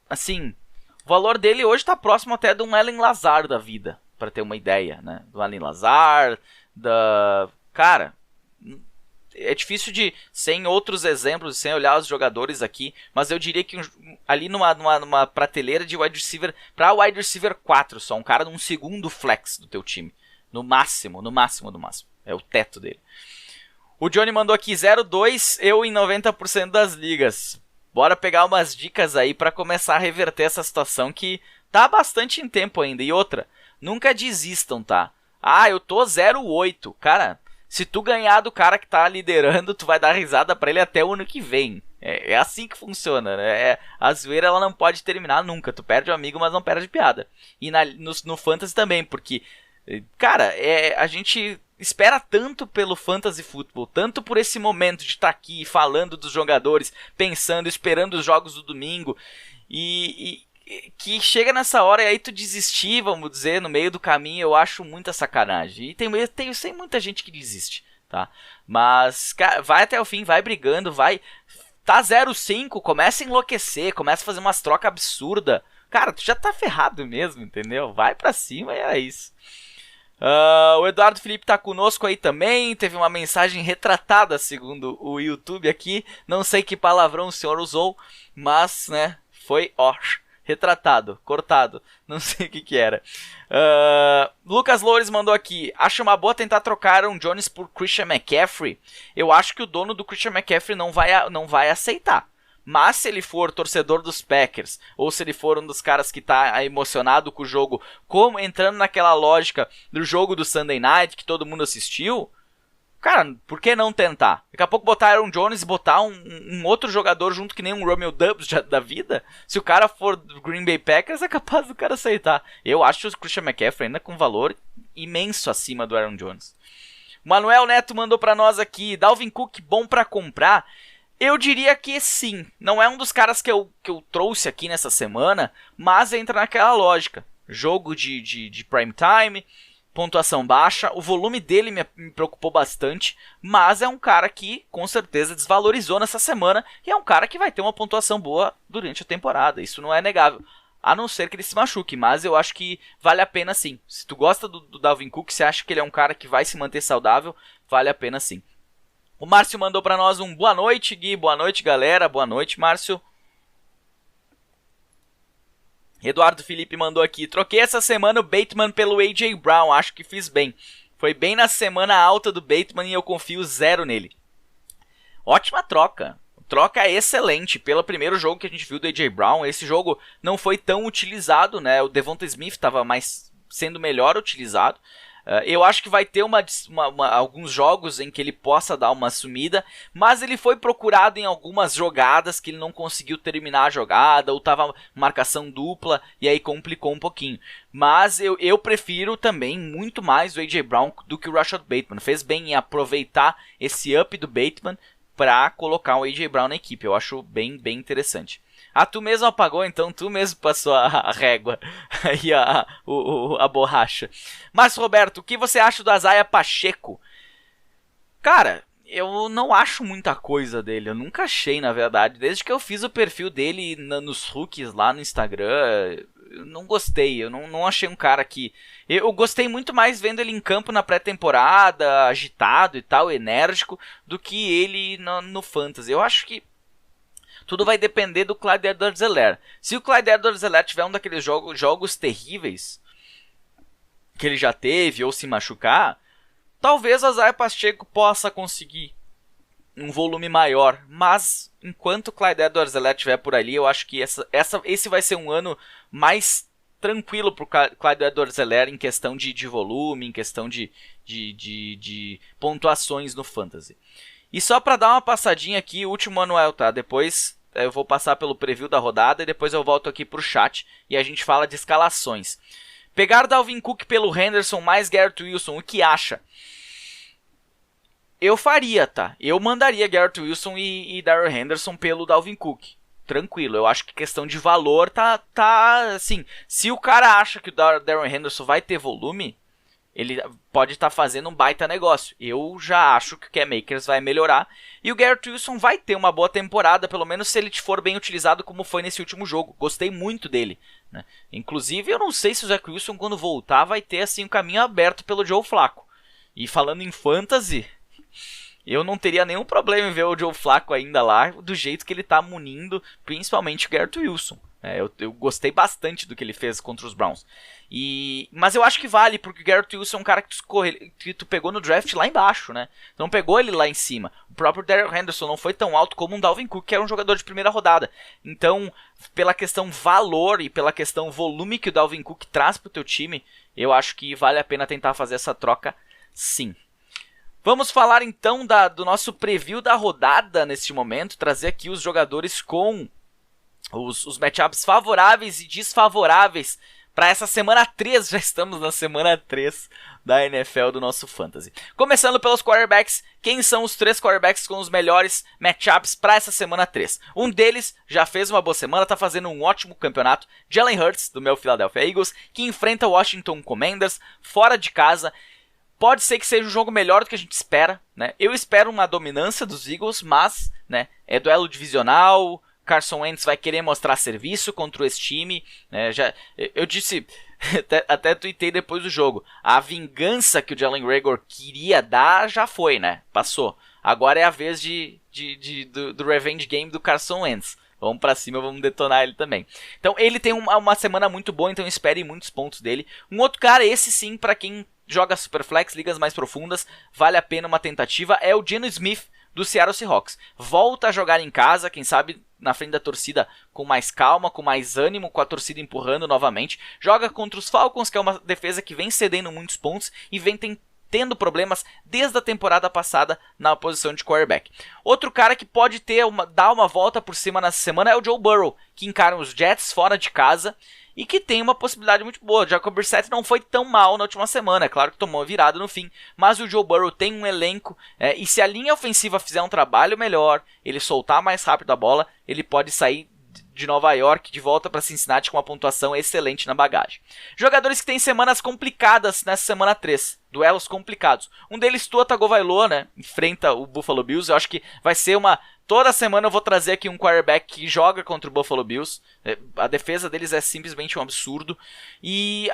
assim, o valor dele hoje tá próximo até de um Allen Lazard da vida, para ter uma ideia, né? Do Allen Lazard, cara, é difícil de, sem outros exemplos, sem olhar os jogadores aqui, mas eu diria que ali numa prateleira de wide receiver, para wide receiver 4 só, um cara num segundo flex do teu time, no máximo, é o teto dele. O Johnny mandou aqui 0-2, eu em 90% das ligas. Bora pegar umas dicas aí para começar a reverter essa situação que tá bastante em tempo ainda. E outra, nunca desistam, tá? Ah, eu tô 0-8, cara. Se tu ganhar do cara que tá liderando, tu vai dar risada pra ele até o ano que vem. É assim que funciona, né? A zoeira ela não pode terminar nunca. Tu perde o amigo, mas não perde piada. E no Fantasy também, porque, cara, a gente espera tanto pelo Fantasy Football, tanto por esse momento de estar aqui falando dos jogadores, pensando, esperando os jogos do domingo, que chega nessa hora e aí tu desistir, vamos dizer, no meio do caminho, eu acho muita sacanagem. E tem muita gente que desiste, tá? Mas, cara, vai até o fim, vai brigando, vai... Tá 0-5, começa a enlouquecer, começa a fazer umas trocas absurdas. Cara, tu já tá ferrado mesmo, entendeu? Vai pra cima e era isso. O Eduardo Felipe tá conosco aí também, teve uma mensagem retratada, segundo o YouTube aqui. Não sei que palavrão o senhor usou, mas, né, foi retratado, cortado, não sei o que era. Lucas Loures mandou aqui: acho uma boa tentar trocar Aaron Jones por Christian McCaffrey. Eu acho que o dono do Christian McCaffrey não vai aceitar. Mas se ele for torcedor dos Packers, ou se ele for um dos caras que tá emocionado com o jogo, como entrando naquela lógica do jogo do Sunday Night que todo mundo assistiu, cara, por que não tentar? Daqui a pouco botar Aaron Jones e botar um outro jogador junto que nem um Romeo Doubs da vida. Se o cara for do Green Bay Packers, é capaz do cara aceitar. Eu acho o Christian McCaffrey ainda com valor imenso acima do Aaron Jones. O Manuel Neto mandou pra nós aqui: Dalvin Cook bom pra comprar? Eu diria que sim. Não é um dos caras que eu trouxe aqui nessa semana, mas entra naquela lógica. Jogo de prime time, pontuação baixa, o volume dele me preocupou bastante, mas é um cara que com certeza desvalorizou nessa semana e é um cara que vai ter uma pontuação boa durante a temporada, isso não é negável, a não ser que ele se machuque, mas eu acho que vale a pena sim. Se tu gosta do Dalvin Cook, se acha que ele é um cara que vai se manter saudável, vale a pena sim. O Márcio mandou pra nós um boa noite, Gui, boa noite galera, boa noite Márcio. Eduardo Felipe mandou aqui: troquei essa semana o Bateman pelo A.J. Brown, acho que fiz bem. Foi bem na semana alta do Bateman e eu confio 0 nele. Ótima troca. Troca excelente. Pelo primeiro jogo que a gente viu do A.J. Brown, esse jogo não foi tão utilizado, né? O Devonta Smith estava sendo melhor utilizado. Eu acho que vai ter alguns jogos em que ele possa dar uma sumida, mas ele foi procurado em algumas jogadas que ele não conseguiu terminar a jogada, ou estava marcação dupla, e aí complicou um pouquinho. Mas eu prefiro também muito mais o A.J. Brown do que o Rashad Bateman. Fez bem em aproveitar esse up do Bateman para colocar o A.J. Brown na equipe. Eu acho bem interessante. Tu mesmo apagou, então tu mesmo passou a régua e a borracha. Mas, Roberto, o que você acha do Isaiah Pacheco? Cara, eu não acho muita coisa dele. Eu nunca achei, na verdade. Desde que eu fiz o perfil dele nos rookies lá no Instagram, eu não gostei. Eu não achei um cara que... Eu gostei muito mais vendo ele em campo na pré-temporada, agitado e tal, enérgico, do que ele no Fantasy. Eu acho que tudo vai depender do Clyde Edwards-Helaire. Se o Clyde Edwards-Helaire tiver um daqueles jogos terríveis que ele já teve, ou se machucar, talvez o Isaiah Pacheco possa conseguir um volume maior. Mas enquanto o Clyde Edwards-Helaire estiver por ali, eu acho que esse vai ser um ano mais tranquilo para o Clyde Edwards-Helaire em questão de volume, em questão de pontuações no Fantasy. E só para dar uma passadinha aqui, o último Manuel, tá? Depois eu vou passar pelo preview da rodada e depois eu volto aqui pro chat e a gente fala de escalações. Pegar Dalvin Cook pelo Henderson mais Garrett Wilson, o que acha? Eu faria, tá? Eu mandaria Garrett Wilson e Darrell Henderson pelo Dalvin Cook. Tranquilo, eu acho que questão de valor tá assim, se o cara acha que o Darrell Henderson vai ter volume, ele pode estar fazendo um baita negócio. Eu já acho que o Cam Akers vai melhorar. E o Garrett Wilson vai ter uma boa temporada, pelo menos se ele for bem utilizado como foi nesse último jogo. Gostei muito dele, né? Inclusive, eu não sei se o Zach Wilson, quando voltar, vai ter assim um caminho aberto pelo Joe Flacco. E falando em fantasy, eu não teria nenhum problema em ver o Joe Flacco ainda lá, do jeito que ele tá munindo, principalmente o Garrett Wilson. Eu gostei bastante do que ele fez contra os Browns. Mas eu acho que vale, porque o Garrett Wilson é um cara que tu pegou no draft lá embaixo, né? Tu não pegou ele lá em cima. O próprio Darrell Henderson não foi tão alto como um Dalvin Cook, que era um jogador de primeira rodada. Então, pela questão valor e pela questão volume que o Dalvin Cook traz pro teu time, eu acho que vale a pena tentar fazer essa troca, sim. Vamos falar então do nosso preview da rodada neste momento, trazer aqui os jogadores com os matchups favoráveis e desfavoráveis para essa semana 3, já estamos na semana 3 da NFL do nosso Fantasy. Começando pelos quarterbacks, quem são os 3 quarterbacks com os melhores matchups para essa semana 3? Um deles já fez uma boa semana, está fazendo um ótimo campeonato, Jalen Hurts, do meu Philadelphia Eagles, que enfrenta o Washington Commanders fora de casa. Pode ser que seja um jogo melhor do que a gente espera, né? Eu espero uma dominância dos Eagles, mas, né, é duelo divisional. Carson Wentz vai querer mostrar serviço contra esse time, né? Eu disse, até tuitei depois do jogo, a vingança que o Jalen Reagor queria dar já foi, né? Passou. Agora é a vez do revenge game do Carson Wentz. Vamos pra cima, vamos detonar ele também. Então ele tem uma semana muito boa, então espere muitos pontos dele. Um outro cara, esse sim, pra quem joga Superflex, ligas mais profundas, vale a pena uma tentativa, é o Geno Smith do Seattle Seahawks. Volta a jogar em casa, quem sabe na frente da torcida com mais calma, com mais ânimo, com a torcida empurrando novamente. Joga contra os Falcons, que é uma defesa que vem cedendo muitos pontos e vem tendo problemas desde a temporada passada na posição de quarterback. Outro cara que pode dar uma volta por cima nessa semana é o Joe Burrow, que encara os Jets fora de casa e que tem uma possibilidade muito boa. O Jacob Brissett não foi tão mal na última semana, é claro que tomou uma virada no fim, mas o Joe Burrow tem um elenco, e se a linha ofensiva fizer um trabalho melhor, ele soltar mais rápido a bola, ele pode sair de Nova York de volta para Cincinnati com uma pontuação excelente na bagagem. Jogadores que têm semanas complicadas nessa semana 3, duelos complicados. Um deles, Tua Tagovailoa, né, enfrenta o Buffalo Bills. Eu acho que vai ser toda semana eu vou trazer aqui um quarterback que joga contra o Buffalo Bills. A defesa deles é simplesmente um absurdo. E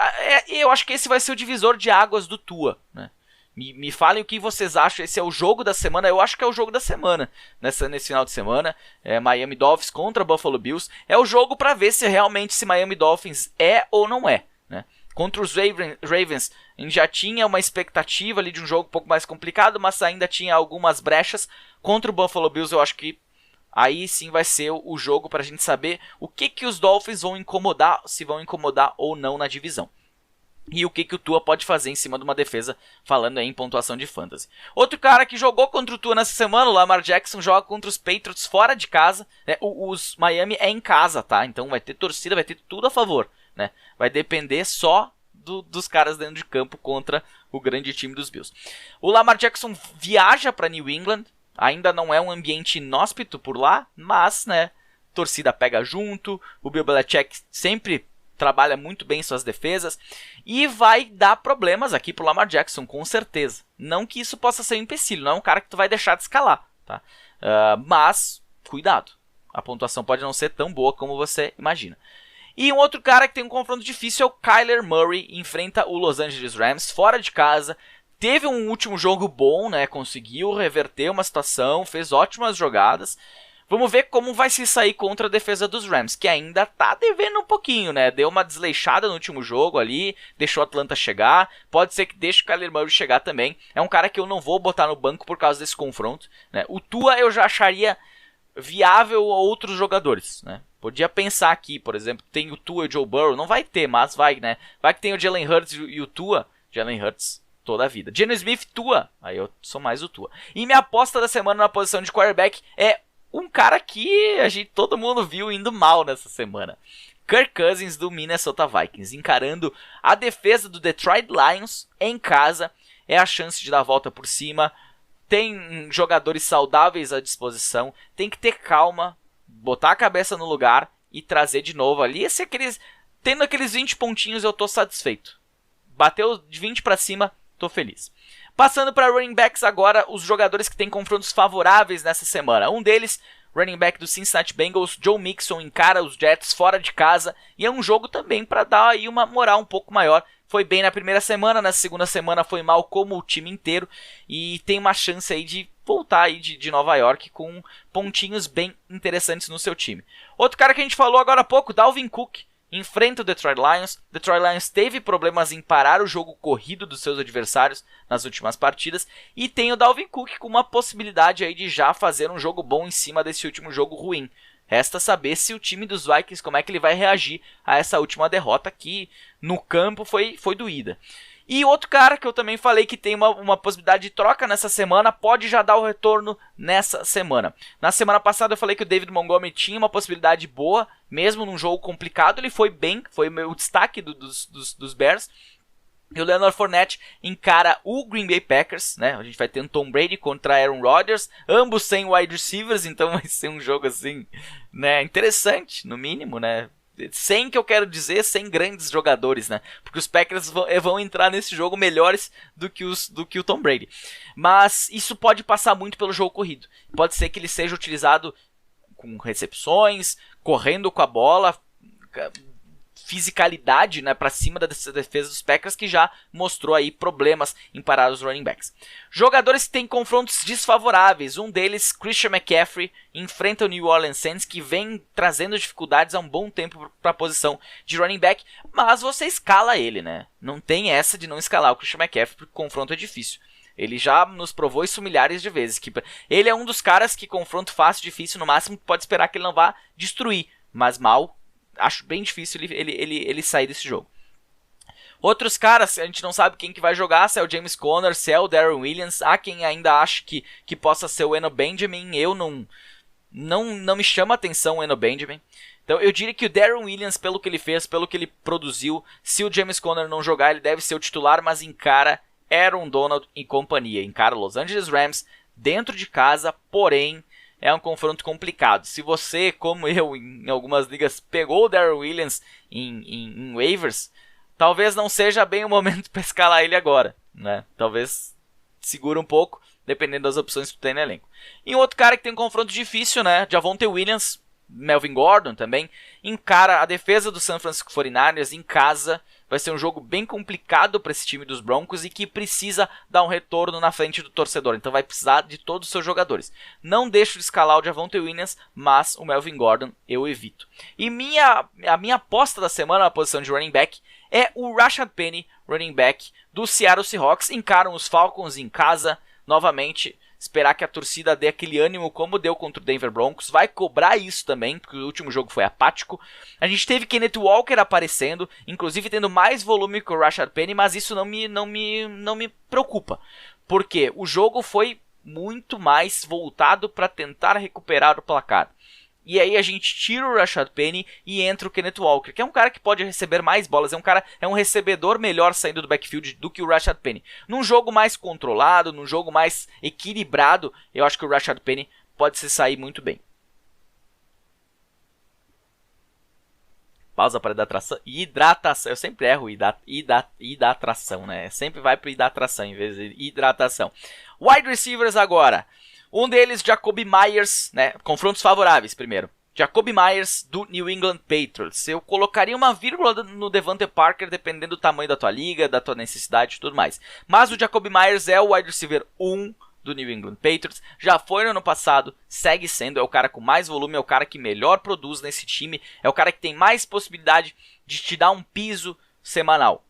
eu acho que esse vai ser o divisor de águas do Tua, né? Me falem o que vocês acham. Esse é o jogo da semana. Eu acho que é o jogo da semana nesse final de semana. Miami Dolphins contra Buffalo Bills. É o jogo para ver se realmente esse Miami Dolphins é ou não é, né? Contra os Ravens, a gente já tinha uma expectativa ali de um jogo um pouco mais complicado, mas ainda tinha algumas brechas. Contra o Buffalo Bills, eu acho que aí sim vai ser o jogo para a gente saber o que os Dolphins vão incomodar, se vão incomodar ou não na divisão. E o que o Tua pode fazer em cima de uma defesa, falando aí em pontuação de fantasy. Outro cara que jogou contra o Tua nessa semana, o Lamar Jackson, joga contra os Patriots fora de casa. Os Miami é em casa, tá? Então vai ter torcida, vai ter tudo a favor, né? Vai depender só dos caras dentro de campo contra o grande time dos Bills. O Lamar Jackson viaja para New England. Ainda não é um ambiente inóspito por lá, mas, né, torcida pega junto. O Bill Belichick sempre trabalha muito bem suas defesas e vai dar problemas aqui pro Lamar Jackson, com certeza. Não que isso possa ser um empecilho, não é um cara que tu vai deixar de escalar, tá? Mas, cuidado, a pontuação pode não ser tão boa como você imagina. E um outro cara que tem um confronto difícil é o Kyler Murray, enfrenta o Los Angeles Rams fora de casa. Teve um último jogo bom, né? Conseguiu reverter uma situação, fez ótimas jogadas. Vamos ver como vai se sair contra a defesa dos Rams, que ainda tá devendo um pouquinho, né? Deu uma desleixada no último jogo ali, deixou o Atlanta chegar. Pode ser que deixe o Kyler Murray chegar também. É um cara que eu não vou botar no banco por causa desse confronto, né? O Tua eu já acharia viável a outros jogadores, né? Podia pensar aqui, por exemplo, tem o Tua e o Joe Burrow. Não vai ter, mas vai, né? Vai que tem o Jalen Hurts e o Tua. Jalen Hurts toda a vida. Geno Smith, Tua. Aí eu sou mais o Tua. E minha aposta da semana na posição de quarterback é um cara que todo mundo viu indo mal nessa semana. Kirk Cousins do Minnesota Vikings, encarando a defesa do Detroit Lions em casa. É a chance de dar a volta por cima. Tem jogadores saudáveis à disposição. Tem que ter calma, botar a cabeça no lugar e trazer de novo ali. Tendo aqueles 20 pontinhos, eu tô satisfeito. Bateu de 20 para cima, tô feliz. Passando para running backs agora, os jogadores que têm confrontos favoráveis nessa semana. Um deles, running back do Cincinnati Bengals, Joe Mixon, encara os Jets fora de casa. E é um jogo também para dar aí uma moral um pouco maior. Foi bem na primeira semana, na segunda semana foi mal como o time inteiro. E tem uma chance aí de voltar aí de Nova York com pontinhos bem interessantes no seu time. Outro cara que a gente falou agora há pouco, Dalvin Cook, enfrenta o Detroit Lions. Detroit Lions teve problemas em parar o jogo corrido dos seus adversários nas últimas partidas. E tem o Dalvin Cook com uma possibilidade aí de já fazer um jogo bom em cima desse último jogo ruim. Resta saber se o time dos Vikings, como é que ele vai reagir a essa última derrota que no campo foi doída. E outro cara que eu também falei que tem uma possibilidade de troca nessa semana, pode já dar o retorno nessa semana. Na semana passada eu falei que o David Montgomery tinha uma possibilidade boa, mesmo num jogo complicado, ele foi bem, foi o destaque dos Bears. E o Leonard Fournette encara o Green Bay Packers, né? A gente vai ter um Tom Brady contra Aaron Rodgers, ambos sem wide receivers, então vai ser um jogo assim, né? Interessante, no mínimo, né? Sem grandes jogadores, né? Porque os Packers vão entrar nesse jogo melhores do que o Tom Brady. Mas isso pode passar muito pelo jogo corrido. Pode ser que ele seja utilizado com recepções, correndo com a bola, fisicalidade, né, para cima da defesa dos Packers, que já mostrou aí problemas em parar os running backs. Jogadores que têm confrontos desfavoráveis, um deles, Christian McCaffrey, enfrenta o New Orleans Saints, que vem trazendo dificuldades há um bom tempo para a posição de running back, mas você escala ele, né? Não tem essa de não escalar o Christian McCaffrey, porque o confronto é difícil. Ele já nos provou isso milhares de vezes, que ele é um dos caras que confronto fácil, difícil, no máximo pode esperar que ele não vá destruir, mas mal, acho bem difícil ele sair desse jogo. Outros caras, a gente não sabe quem que vai jogar, se é o James Conner, se é o Darren Williams. Há quem ainda acha que possa ser o Eno Benjamin. Eu não me chama a atenção o Eno Benjamin. Então eu diria que o Darren Williams, pelo que ele fez, pelo que ele produziu, se o James Conner não jogar, ele deve ser o titular, mas encara Aaron Donald e companhia. Encara Los Angeles Rams dentro de casa, porém é um confronto complicado. Se você, como eu, em algumas ligas, pegou o Darren Williams em waivers, talvez não seja bem o momento para escalar ele agora, né? Talvez segura um pouco, dependendo das opções que tu tem no elenco. E um outro cara que tem um confronto difícil, né? Javonte Williams, Melvin Gordon também, encara a defesa do San Francisco 49ers em casa. Vai ser um jogo bem complicado para esse time dos Broncos e que precisa dar um retorno na frente do torcedor. Então vai precisar de todos os seus jogadores. Não deixo de escalar o Javonte Williams, mas o Melvin Gordon eu evito. E a minha aposta da semana na posição de running back é o Rashad Penny, running back do Seattle Seahawks. Encaram os Falcons em casa novamente. Esperar que a torcida dê aquele ânimo como deu contra o Denver Broncos. Vai cobrar isso também, porque o último jogo foi apático. A gente teve Kenneth Walker aparecendo, inclusive tendo mais volume que o Rashad Penny, mas isso não me preocupa. Porque o jogo foi muito mais voltado para tentar recuperar o placar. E aí a gente tira o Rashad Penny e entra o Kenneth Walker, que é um cara que pode receber mais bolas, é um recebedor melhor saindo do backfield do que o Rashad Penny. Num jogo mais controlado, num jogo mais equilibrado, eu acho que o Rashad Penny pode se sair muito bem. Pausa para hidratação. Eu sempre erro hidratação, né? Sempre vai para hidratação em vez de hidratação. Wide receivers agora. Um deles, Jakobi Meyers, né? Confrontos favoráveis primeiro. Jakobi Meyers do New England Patriots. Eu colocaria uma vírgula no Devante Parker, dependendo do tamanho da tua liga, da tua necessidade e tudo mais. Mas o Jakobi Meyers é o wide receiver 1 do New England Patriots. Já foi no ano passado, segue sendo. É o cara com mais volume, é o cara que melhor produz nesse time. É o cara que tem mais possibilidade de te dar um piso semanal.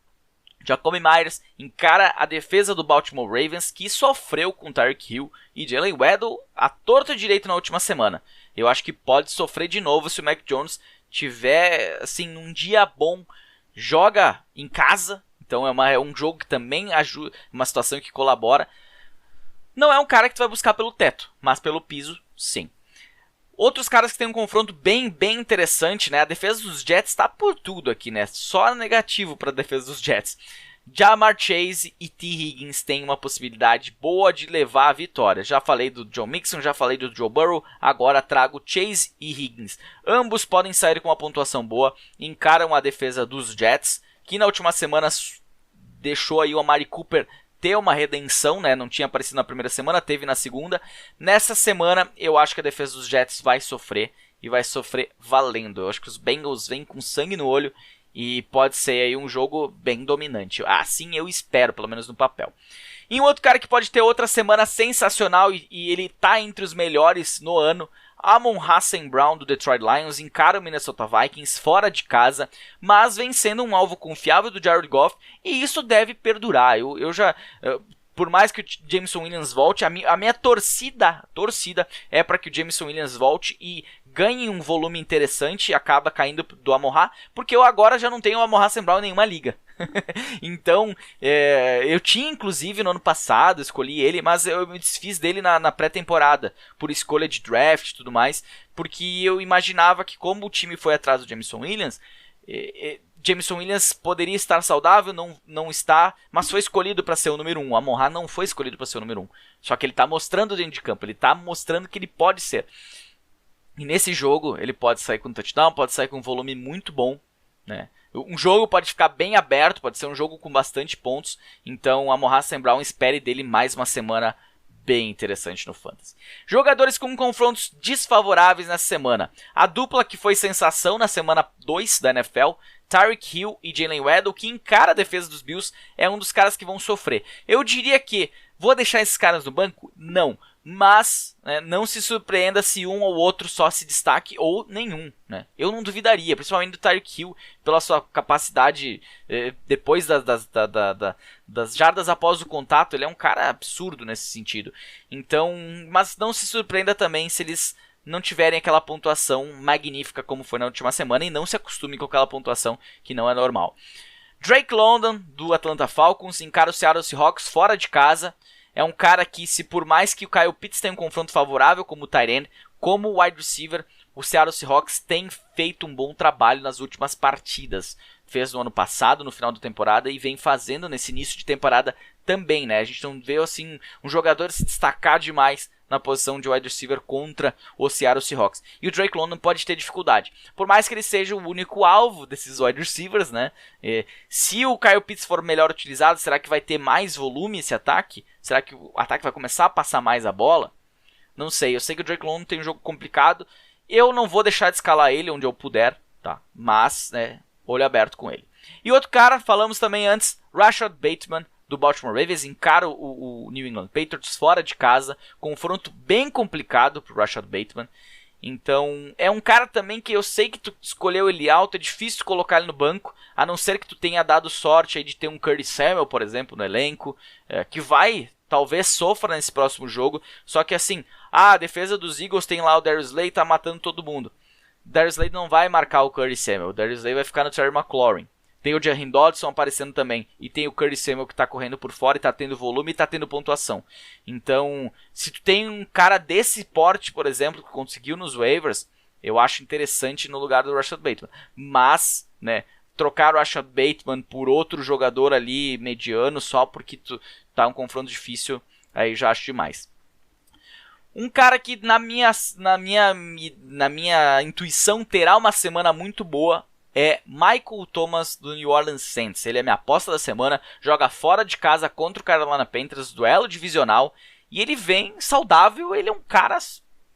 Jakobi Meyers encara a defesa do Baltimore Ravens, que sofreu com Tyreek Hill e Jalen Waddle à torta direito na última semana. Eu acho que pode sofrer de novo se o Mac Jones tiver assim, um dia bom. Joga em casa, então é um jogo que também ajuda, uma situação que colabora. Não é um cara que tu vai buscar pelo teto, mas pelo piso, sim. Outros caras que tem um confronto bem interessante, né? A defesa dos Jets tá por tudo aqui, né? Só negativo para a defesa dos Jets. Ja'Marr Chase e T. Higgins têm uma possibilidade boa de levar a vitória. Já falei do Joe Mixon, já falei do Joe Burrow, agora trago Chase e Higgins. Ambos podem sair com uma pontuação boa, encaram a defesa dos Jets, que na última semana deixou aí o Amari Cooper ter uma redenção, né? Não tinha aparecido na primeira semana, teve na segunda. Nessa semana, eu acho que a defesa dos Jets vai sofrer, e vai sofrer valendo. Eu acho que os Bengals vêm com sangue no olho, e pode ser aí um jogo bem dominante. Assim eu espero, pelo menos no papel. E um outro cara que pode ter outra semana sensacional, e ele tá entre os melhores no ano, Amon-Ra St. Brown do Detroit Lions encara o Minnesota Vikings fora de casa, mas vem sendo um alvo confiável do Jared Goff, e isso deve perdurar. Por mais que o Jameson Williams volte, a minha torcida é para que o Jameson Williams volte e ganhe um volume interessante e acaba caindo do Amon-Ra, porque eu agora já não tenho o Amon-Ra St. Brown em nenhuma liga. Então, eu tinha inclusive no ano passado, escolhi ele, mas eu me desfiz dele na pré-temporada, por escolha de draft e tudo mais, porque eu imaginava que como o time foi atrás do Jameson Williams, Jameson Williams poderia estar saudável, não está, mas foi escolhido para ser o número 1. O Amon-Ra não foi escolhido para ser o número 1, só que ele está mostrando dentro de campo, ele está mostrando que ele pode ser. E nesse jogo ele pode sair com um touchdown, pode sair com um volume muito bom, né? Um jogo pode ficar bem aberto, pode ser um jogo com bastante pontos. Então, Amon-Ra St. Brown, espere dele mais uma semana bem interessante no Fantasy. Jogadores com confrontos desfavoráveis nessa semana. A dupla que foi sensação na semana 2 da NFL, Tyreek Hill e Jalen Waddle, que encara a defesa dos Bills, é um dos caras que vão sofrer. Eu diria que vou deixar esses caras no banco? Não. Mas não se surpreenda se um ou outro só se destaque ou nenhum, né? Eu não duvidaria, principalmente do Tyreek Hill, pela sua capacidade depois das jardas após o contato. Ele é um cara absurdo nesse sentido. Então, mas não se surpreenda também se eles não tiverem aquela pontuação magnífica como foi na última semana, e não se acostumem com aquela pontuação que não é normal. Drake London, do Atlanta Falcons, encara o Seattle Seahawks fora de casa. É um cara que, se por mais que o Kyle Pitts tenha um confronto favorável como tight end, como wide receiver, o Seattle Seahawks tem feito um bom trabalho nas últimas partidas. Fez no ano passado, no final da temporada, e vem fazendo nesse início de temporada também, né? A gente não vê assim um jogador se destacar demais na posição de wide receiver contra o Seattle Seahawks. E o Drake London pode ter dificuldade. Por mais que ele seja o único alvo desses wide receivers, né? Se o Kyle Pitts for melhor utilizado, será que vai ter mais volume esse ataque? Será que o ataque vai começar a passar mais a bola? Não sei. Eu sei que o Drake London tem um jogo complicado. Eu não vou deixar de escalar ele onde eu puder, tá? Mas, né, olho aberto com ele. E outro cara, falamos também antes, Rashad Bateman, do Baltimore Ravens, encara o New England Patriots fora de casa, confronto bem complicado pro Rashad Bateman. Então, é um cara também que eu sei que tu escolheu ele alto, é difícil colocar ele no banco, a não ser que tu tenha dado sorte aí de ter um Curtis Samuel, por exemplo, no elenco, que talvez sofra nesse próximo jogo. Só que assim, a defesa dos Eagles tem lá o Darius Slay, tá matando todo mundo. Darius Slay não vai marcar o Curtis Samuel, o Darius Slay vai ficar no Terry McLaurin. Tem o Jahan Dodson aparecendo também. E tem o Curtis Samuel que tá correndo por fora e tá tendo volume e tá tendo pontuação. Então, se tu tem um cara desse porte, por exemplo, que conseguiu nos waivers, eu acho interessante no lugar do Rashad Bateman. Mas, né, trocar o Rashad Bateman por outro jogador ali mediano só porque tu tá um confronto difícil, aí já acho demais. Um cara que na minha intuição terá uma semana muito boa é Michael Thomas do New Orleans Saints. Ele é minha aposta da semana, joga fora de casa contra o Carolina Panthers, duelo divisional, e ele vem saudável, ele é um cara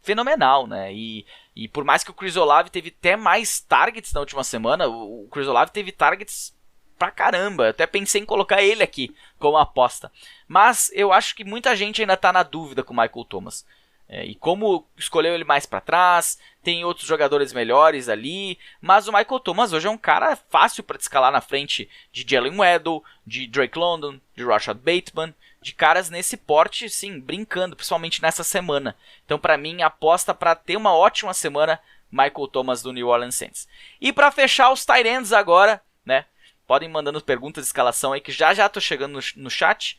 fenomenal, né? E por mais que o Chris Olave teve até mais targets na última semana, o Chris Olave teve targets pra caramba, eu até pensei em colocar ele aqui como aposta. Mas eu acho que muita gente ainda tá na dúvida com o Michael Thomas. E como escolheu ele mais para trás, tem outros jogadores melhores ali, mas o Michael Thomas hoje é um cara fácil para escalar na frente de Jalen Waddle, de Drake London, de Rashad Bateman, de caras nesse porte, sim, brincando, principalmente nessa semana. Então, para mim, aposta para ter uma ótima semana, Michael Thomas do New Orleans Saints. E para fechar os tight ends agora, né? Podem mandando perguntas de escalação aí que já tô chegando no chat.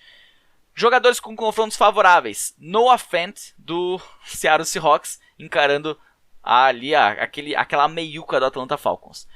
Jogadores com confrontos favoráveis. Noah Fant, do Seattle Seahawks, encarando ali aquela meiuca do Atlanta Falcons.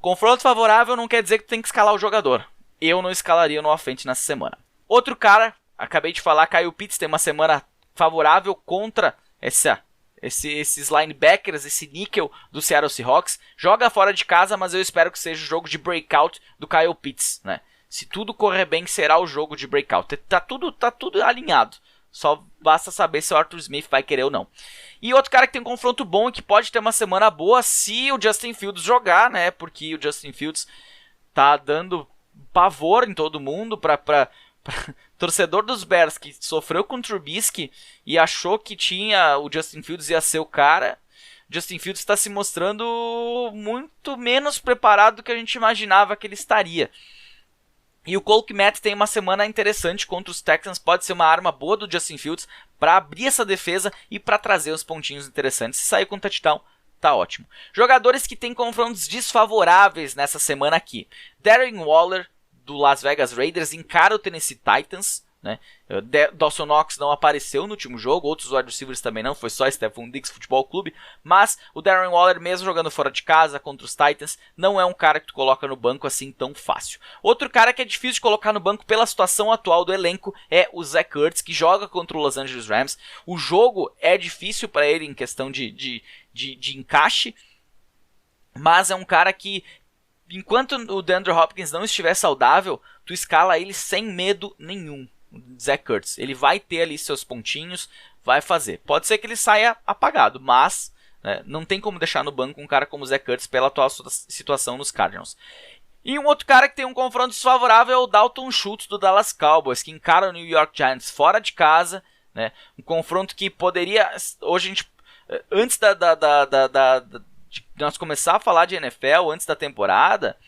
Confronto favorável não quer dizer que tu tem que escalar o jogador. Eu não escalaria no offense nessa semana. Outro cara, acabei de falar, Kyle Pitts, tem uma semana favorável contra esses linebackers, esse níquel do Seattle Seahawks. Joga fora de casa, mas eu espero que seja o jogo de breakout do Kyle Pitts, né? Se tudo correr bem, será o jogo de breakout. Tá tudo alinhado. Só basta saber se o Arthur Smith vai querer ou não. E outro cara que tem um confronto bom e que pode ter uma semana boa se o Justin Fields jogar, né? Porque o Justin Fields tá dando pavor em todo mundo para torcedor dos Bears que sofreu com o Trubisky e achou que o Justin Fields ia ser o cara. Justin Fields está se mostrando muito menos preparado do que a gente imaginava que ele estaria. E o Cole Kmet tem uma semana interessante contra os Texans, pode ser uma arma boa do Justin Fields para abrir essa defesa e para trazer os pontinhos interessantes. Se sair com touchdown, tá ótimo. Jogadores que têm confrontos desfavoráveis nessa semana aqui. Darren Waller, do Las Vegas Raiders, encara o Tennessee Titans, né? Dawson Knox não apareceu no último jogo, outros wide receivers também não, foi só Stephon Diggs Futebol Clube, mas o Darren Waller, mesmo jogando fora de casa contra os Titans, não é um cara que tu coloca no banco assim tão fácil. Outro cara que é difícil de colocar no banco pela situação atual do elenco é o Zach Ertz, que joga contra o Los Angeles Rams. O jogo é difícil para ele em questão de encaixe, mas é um cara que, enquanto o DeAndre Hopkins não estiver saudável, tu escala ele sem medo nenhum. Zach Ertz, ele vai ter ali seus pontinhos, vai fazer. Pode ser que ele saia apagado, mas né, não tem como deixar no banco um cara como o Zach Ertz pela atual situação nos Cardinals. E um outro cara que tem um confronto desfavorável é o Dalton Schultz do Dallas Cowboys, que encara o New York Giants fora de casa, né, um confronto que poderia, hoje a gente, antes de nós começar a falar de NFL, antes da temporada,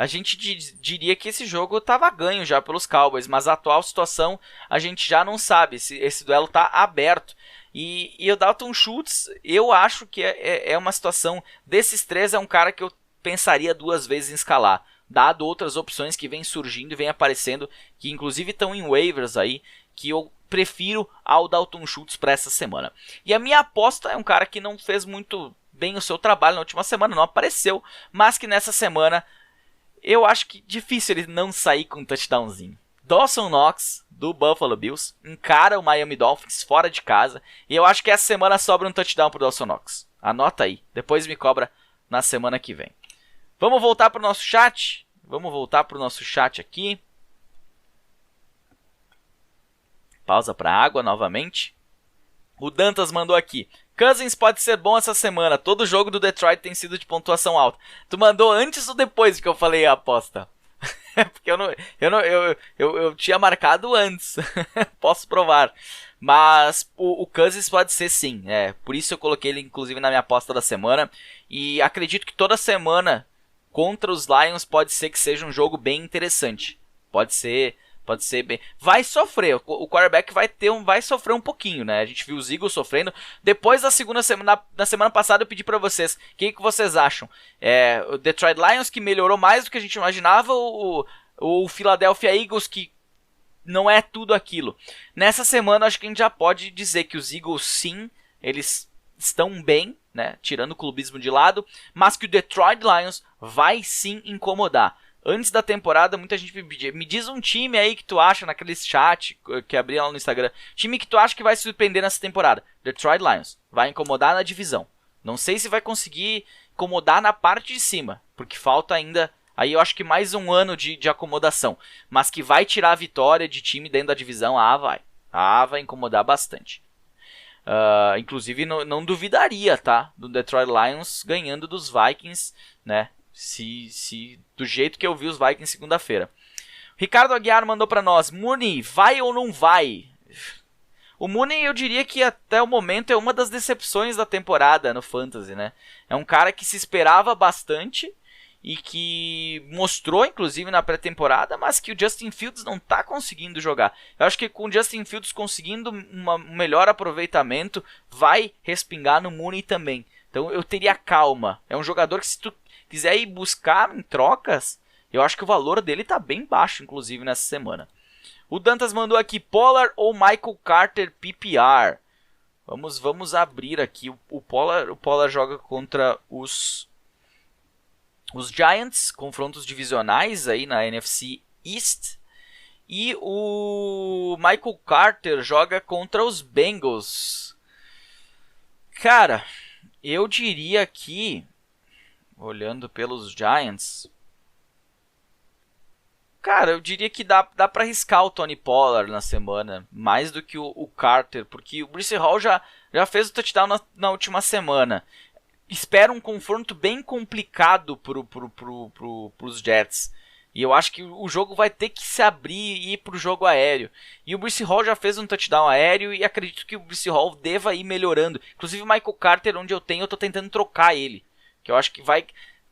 a gente diria que esse jogo estava ganho já pelos Cowboys, mas a atual situação a gente já não sabe, esse duelo está aberto. E o Dalton Schultz, eu acho que é uma situação, desses três é um cara que eu pensaria duas vezes em escalar, dado outras opções que vêm surgindo e vêm aparecendo, que inclusive estão em waivers aí, que eu prefiro ao Dalton Schultz para essa semana. E a minha aposta é um cara que não fez muito bem o seu trabalho na última semana, não apareceu, mas que nessa semana eu acho que difícil ele não sair com um touchdownzinho. Dawson Knox, do Buffalo Bills, encara o Miami Dolphins fora de casa. E eu acho que essa semana sobra um touchdown pro Dawson Knox. Anota aí, depois me cobra na semana que vem. Vamos voltar pro nosso chat? Vamos voltar pro nosso chat aqui. Pausa para água novamente. O Dantas mandou aqui: Cousins pode ser bom essa semana. Todo jogo do Detroit tem sido de pontuação alta. Tu mandou antes ou depois que eu falei a aposta? Porque eu tinha marcado antes. Posso provar. Mas o Cousins pode ser sim. Por isso eu coloquei ele inclusive na minha aposta da semana. E acredito que toda semana contra os Lions pode ser que seja um jogo bem interessante. Pode ser bem. Vai sofrer. O quarterback vai sofrer um pouquinho, né? A gente viu os Eagles sofrendo. Depois da segunda semana, na semana passada eu pedi pra vocês, o que vocês acham? O Detroit Lions, que melhorou mais do que a gente imaginava, ou o Philadelphia Eagles, que não é tudo aquilo? Nessa semana acho que a gente já pode dizer que os Eagles sim, eles estão bem, né? Tirando o clubismo de lado, mas que o Detroit Lions vai sim incomodar. Antes da temporada, muita gente me diz um time aí que tu acha, naquele chat que abri lá no Instagram, time que tu acha que vai surpreender nessa temporada. Detroit Lions. Vai incomodar na divisão. Não sei se vai conseguir incomodar na parte de cima, porque falta ainda, aí eu acho que mais um ano de acomodação. Mas que vai tirar a vitória de time dentro da divisão, vai. Vai incomodar bastante. Inclusive, não duvidaria, tá? Do Detroit Lions ganhando dos Vikings, né? Se do jeito que eu vi os Vikings segunda-feira. Ricardo Aguiar mandou pra nós: Mooney, vai ou não vai? O Mooney, eu diria que até o momento é uma das decepções da temporada no Fantasy, né? É um cara que se esperava bastante e que mostrou, inclusive, na pré-temporada, mas que o Justin Fields não tá conseguindo jogar. Eu acho que com o Justin Fields conseguindo um melhor aproveitamento, vai respingar no Mooney também. Então eu teria calma. É um jogador que, se tu quiser ir buscar em trocas, eu acho que o valor dele tá bem baixo, inclusive, nessa semana. O Dantas mandou aqui: Pollard ou Michael Carter PPR? Vamos abrir aqui. O Polar joga contra os Giants, confrontos divisionais aí na NFC East. E o Michael Carter joga contra os Bengals. Cara, eu diria que, olhando pelos Giants, cara, eu diria que dá pra arriscar o Tony Pollard na semana, mais do que o Carter, porque o Breece Hall já fez o touchdown na última semana. Espero um confronto bem complicado pros Jets. E eu acho que o jogo vai ter que se abrir e ir pro jogo aéreo. E o Breece Hall já fez um touchdown aéreo e acredito que o Breece Hall deva ir melhorando. Inclusive o Michael Carter, onde eu tô tentando trocar ele. Que eu acho que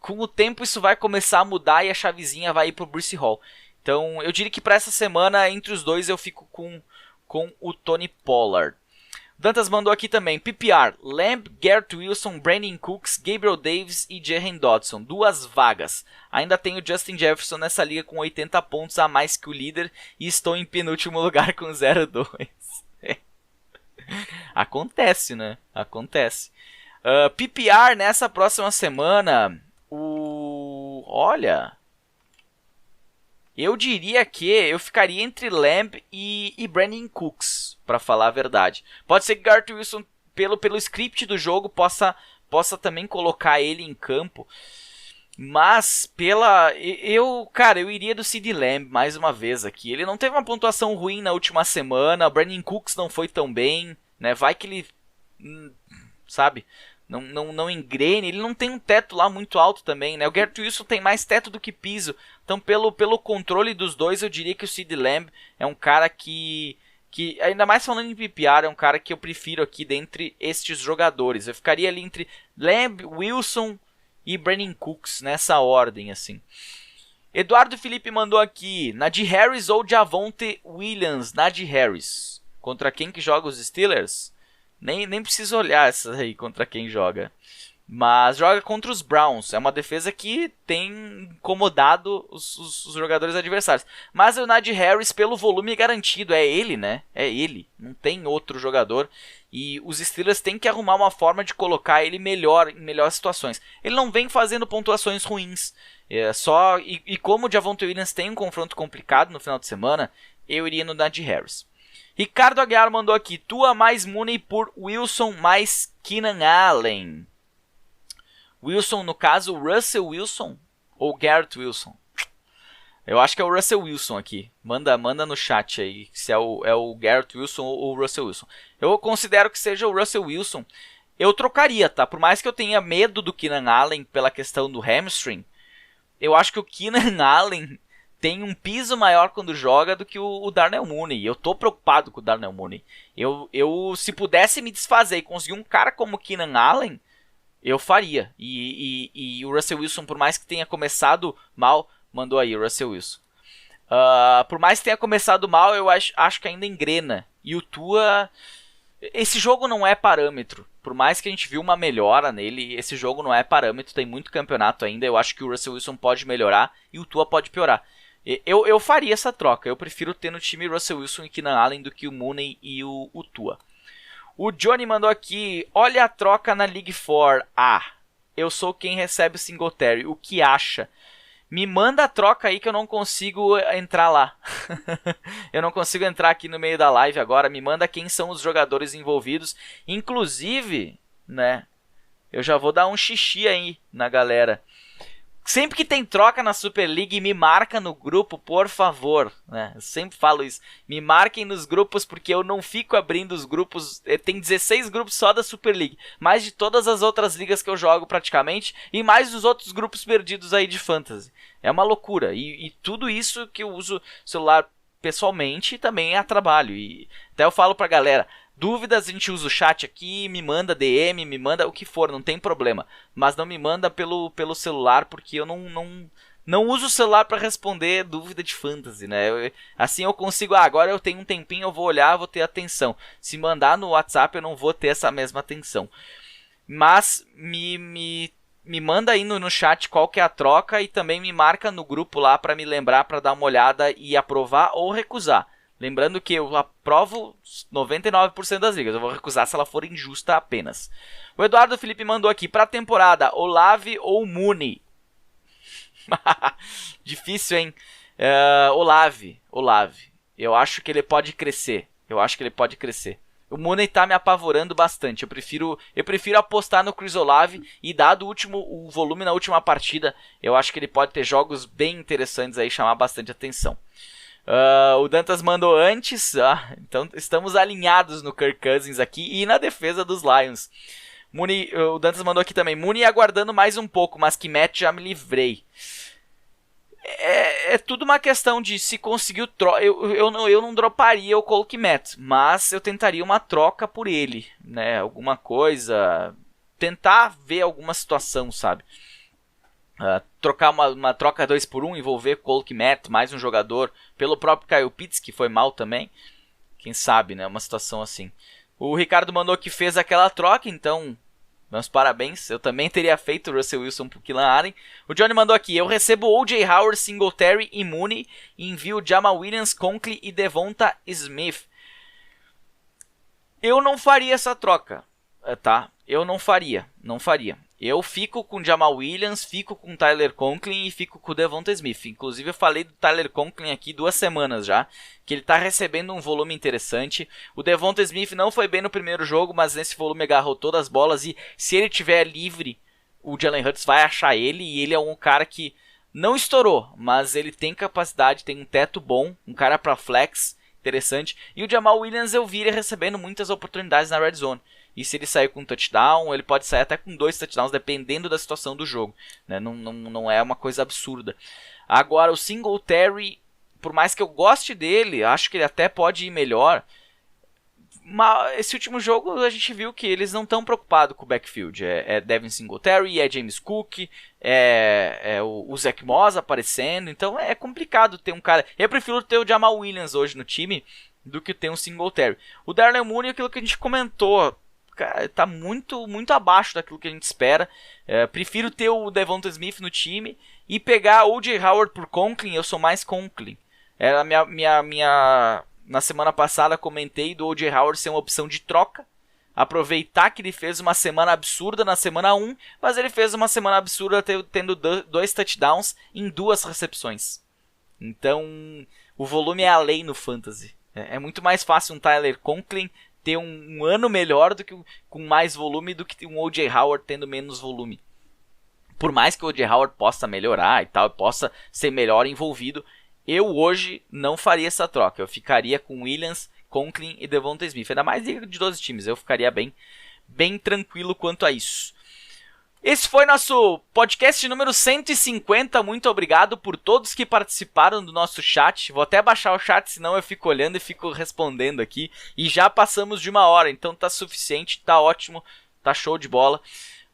com o tempo isso vai começar a mudar e a chavezinha vai ir pro Breece Hall. Então eu diria que para essa semana, entre os dois, eu fico com o Tony Pollard. Dantas mandou aqui também, PPR, Lamb, Garrett Wilson, Brandon Cooks, Gabriel Davis e Jahan Dodson, 2 vagas. Ainda tenho Justin Jefferson nessa liga com 80 pontos a mais que o líder e estou em penúltimo lugar com 0-2. Acontece, né? Acontece. PPR nessa próxima semana, olha... Eu diria que eu ficaria entre Lamb e Brandon Cooks, para falar a verdade. Pode ser que Garrett Wilson, pelo script do jogo, possa também colocar ele em campo. Mas eu iria do CeeDee Lamb mais uma vez aqui. Ele não teve uma pontuação ruim na última semana. O Brandon Cooks não foi tão bem, né? Vai que ele, sabe... Não engrene, ele não tem um teto lá muito alto também, né? O Garrett Wilson tem mais teto do que piso. Então, pelo controle dos dois, eu diria que o CeeDee Lamb é um cara que ainda mais falando em PPR, é um cara que eu prefiro aqui dentre estes jogadores. Eu ficaria ali entre Lamb, Wilson e Brandon Cooks, nessa ordem, assim. Eduardo Felipe mandou aqui, Najee Harris ou Javonte Williams? Najee Harris. Contra quem que joga os Steelers? Nem preciso olhar essa aí contra quem joga. Mas joga contra os Browns. É uma defesa que tem incomodado os jogadores adversários. Mas o Najee Harris, pelo volume garantido, é ele, né? É ele. Não tem outro jogador. E os Steelers têm que arrumar uma forma de colocar ele em melhores situações. Ele não vem fazendo pontuações ruins. E como o Javonte Williams tem um confronto complicado no final de semana, eu iria no Najee Harris. Ricardo Aguiar mandou aqui, Tua mais Mooney por Wilson mais Keenan Allen. Wilson, no caso, Russell Wilson ou Garrett Wilson? Eu acho que é o Russell Wilson aqui. Manda no chat aí se é o Garrett Wilson ou o Russell Wilson. Eu considero que seja o Russell Wilson. Eu trocaria, tá? Por mais que eu tenha medo do Keenan Allen pela questão do hamstring, eu acho que o Keenan Allen tem um piso maior quando joga do que o Darnell Mooney. Eu tô preocupado com o Darnell Mooney. Eu se pudesse me desfazer e conseguir um cara como o Keenan Allen, eu faria. E o Russell Wilson, por mais que tenha começado mal, mandou aí o Russell Wilson. Por mais que tenha começado mal, eu acho que ainda engrena. E o Tua... Esse jogo não é parâmetro. Por mais que a gente viu uma melhora nele, esse jogo não é parâmetro. Tem muito campeonato ainda. Eu acho que o Russell Wilson pode melhorar e o Tua pode piorar. Eu faria essa troca. Eu prefiro ter no time Russell Wilson e Keenan Allen do que o Mooney e o Tua. O Johnny mandou aqui, olha a troca na League 4. Eu sou quem recebe o Singletary. O que acha? Me manda a troca aí que eu não consigo entrar lá. Eu não consigo entrar aqui no meio da live agora. Me manda quem são os jogadores envolvidos. Inclusive, né? Eu já vou dar um xixi aí na galera. Sempre que tem troca na Super League, me marca no grupo, por favor, né? Eu sempre falo isso. Me marquem nos grupos, porque eu não fico abrindo os grupos. Tem 16 grupos só da Super League. Mais de todas as outras ligas que eu jogo praticamente. E mais dos outros grupos perdidos aí de Fantasy. É uma loucura. E tudo isso que eu uso celular pessoalmente também é a trabalho. E até eu falo pra galera... Dúvidas, a gente usa o chat aqui, me manda DM, me manda o que for, não tem problema. Mas não me manda pelo celular, porque eu não uso o celular para responder dúvida de fantasy, né? Assim eu consigo, agora eu tenho um tempinho, eu vou olhar, vou ter atenção. Se mandar no WhatsApp, eu não vou ter essa mesma atenção. Mas me manda aí no chat qual que é a troca e também me marca no grupo lá para me lembrar, para dar uma olhada e aprovar ou recusar. Lembrando que eu aprovo 99% das ligas. Eu vou recusar se ela for injusta apenas. O Eduardo Felipe mandou aqui. Para a temporada, Olave ou Mooney? Difícil, hein? Olave. Eu acho que ele pode crescer. O Mooney tá me apavorando bastante. Eu prefiro apostar no Chris Olave. E dado o volume na última partida, eu acho que ele pode ter jogos bem interessantes aí, chamar bastante atenção. O Dantas mandou antes. Então estamos alinhados no Kirk Cousins aqui e na defesa dos Lions. O Dantas mandou aqui também. Mooney aguardando mais um pouco, mas que Matt já me livrei. É tudo uma questão de se conseguir eu não droparia o Cole Kmet, mas eu tentaria uma troca por ele, né? Alguma coisa, tentar ver alguma situação, sabe? Trocar uma troca 2-por-1, envolver Cole Kmet, mais um jogador, pelo próprio Kyle Pitts, que foi mal também. Quem sabe, né? Uma situação assim. O Ricardo mandou que fez aquela troca, então meus parabéns. Eu também teria feito o Russell Wilson pro Kylan Allen. O Johnny mandou aqui. Eu recebo O.J. Howard, Singletary e Mooney. E envio Jamal Williams, Conklin e Devonta Smith. Eu não faria essa troca, tá? Eu não faria. Eu fico com Jamal Williams, fico com Tyler Conklin e fico com o Devonta Smith. Inclusive eu falei do Tyler Conklin aqui 2 semanas já, que ele está recebendo um volume interessante. O Devonta Smith não foi bem no primeiro jogo, mas nesse volume agarrou todas as bolas e se ele estiver livre, o Jalen Hurts vai achar ele e ele é um cara que não estourou, mas ele tem capacidade, tem um teto bom, um cara para flex interessante. E o Jamal Williams eu vi ele recebendo muitas oportunidades na red zone. E se ele sair com um touchdown, ele pode sair até com 2 touchdowns, dependendo da situação do jogo, né? Não é uma coisa absurda. Agora, o Singletary, por mais que eu goste dele, acho que ele até pode ir melhor. Mas esse último jogo a gente viu que eles não estão preocupados com o backfield. É Devin Singletary, é James Cook, o Zach Moss aparecendo. Então é complicado ter um cara... Eu prefiro ter o Jamal Williams hoje no time do que ter um Singletary. O Darnell Mooney, aquilo que a gente comentou... Cara, tá muito abaixo daquilo que a gente espera. Prefiro ter o Devonta Smith no time e pegar O.J. Howard por Conklin. Eu sou mais Conklin. Era na semana passada comentei do O.J. Howard ser uma opção de troca. Aproveitar que ele fez uma semana absurda na semana 1, mas ele fez uma semana absurda tendo 2 touchdowns em 2 recepções. Então o volume é a lei no Fantasy. É muito mais fácil um Tyler Conklin ter um ano melhor do que com mais volume do que um O.J. Howard tendo menos volume. Por mais que o O.J. Howard possa melhorar e tal, possa ser melhor envolvido, eu hoje não faria essa troca. Eu ficaria com Williams, Conklin e Devonta Smith. Ainda mais de 12 times, eu ficaria bem tranquilo quanto a isso. Esse foi nosso podcast número 150. Muito obrigado por todos que participaram do nosso chat. Vou até baixar o chat, senão eu fico olhando e fico respondendo aqui. E já passamos de 1 hora, então tá suficiente, tá ótimo, tá show de bola.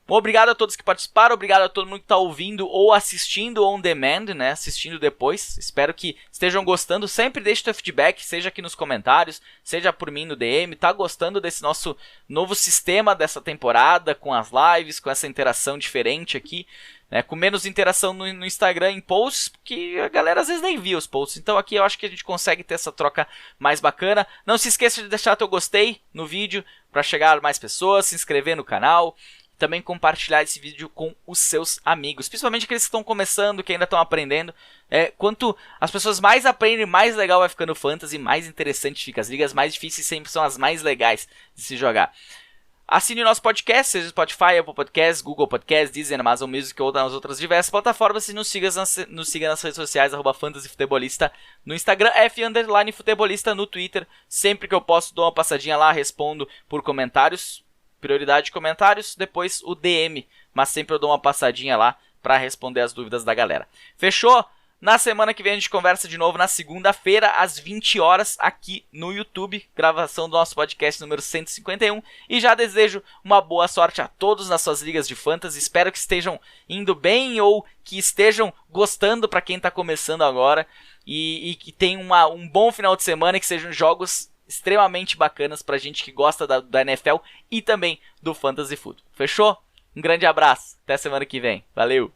Obrigado a todos que participaram, obrigado a todo mundo que está ouvindo ou assistindo on demand, né, assistindo depois. Espero que estejam gostando. Sempre deixe teu feedback, seja aqui nos comentários, seja por mim no DM. Tá gostando desse nosso novo sistema dessa temporada, com as lives, com essa interação diferente aqui, né, com menos interação no Instagram em posts, porque a galera às vezes nem via os posts. Então aqui eu acho que a gente consegue ter essa troca mais bacana. Não se esqueça de deixar teu gostei no vídeo para chegar a mais pessoas, se inscrever no canal. Também compartilhar esse vídeo com os seus amigos, principalmente aqueles que estão começando, que ainda estão aprendendo. Quanto as pessoas mais aprendem, mais legal vai ficando o Fantasy, mais interessante fica. As ligas mais difíceis sempre são as mais legais de se jogar. Assine o nosso podcast, seja Spotify, Apple Podcasts, Google Podcasts, Deezer, Amazon Music ou nas outras diversas plataformas. E nos siga nas redes sociais, @fantasyfutebolista no Instagram, _futebolista no Twitter. Sempre que eu posso dou uma passadinha lá, respondo por comentários. Prioridade de comentários, depois o DM, mas sempre eu dou uma passadinha lá para responder as dúvidas da galera. Fechou? Na semana que vem a gente conversa de novo na segunda-feira, às 20 horas, aqui no YouTube, gravação do nosso podcast número 151, e já desejo uma boa sorte a todos nas suas ligas de fantasy. Espero que estejam indo bem ou que estejam gostando para quem está começando agora, e que tenham um bom final de semana e que sejam jogos extremamente bacanas pra gente que gosta da NFL e também do Fantasy Football. Fechou? Um grande abraço. Até semana que vem. Valeu!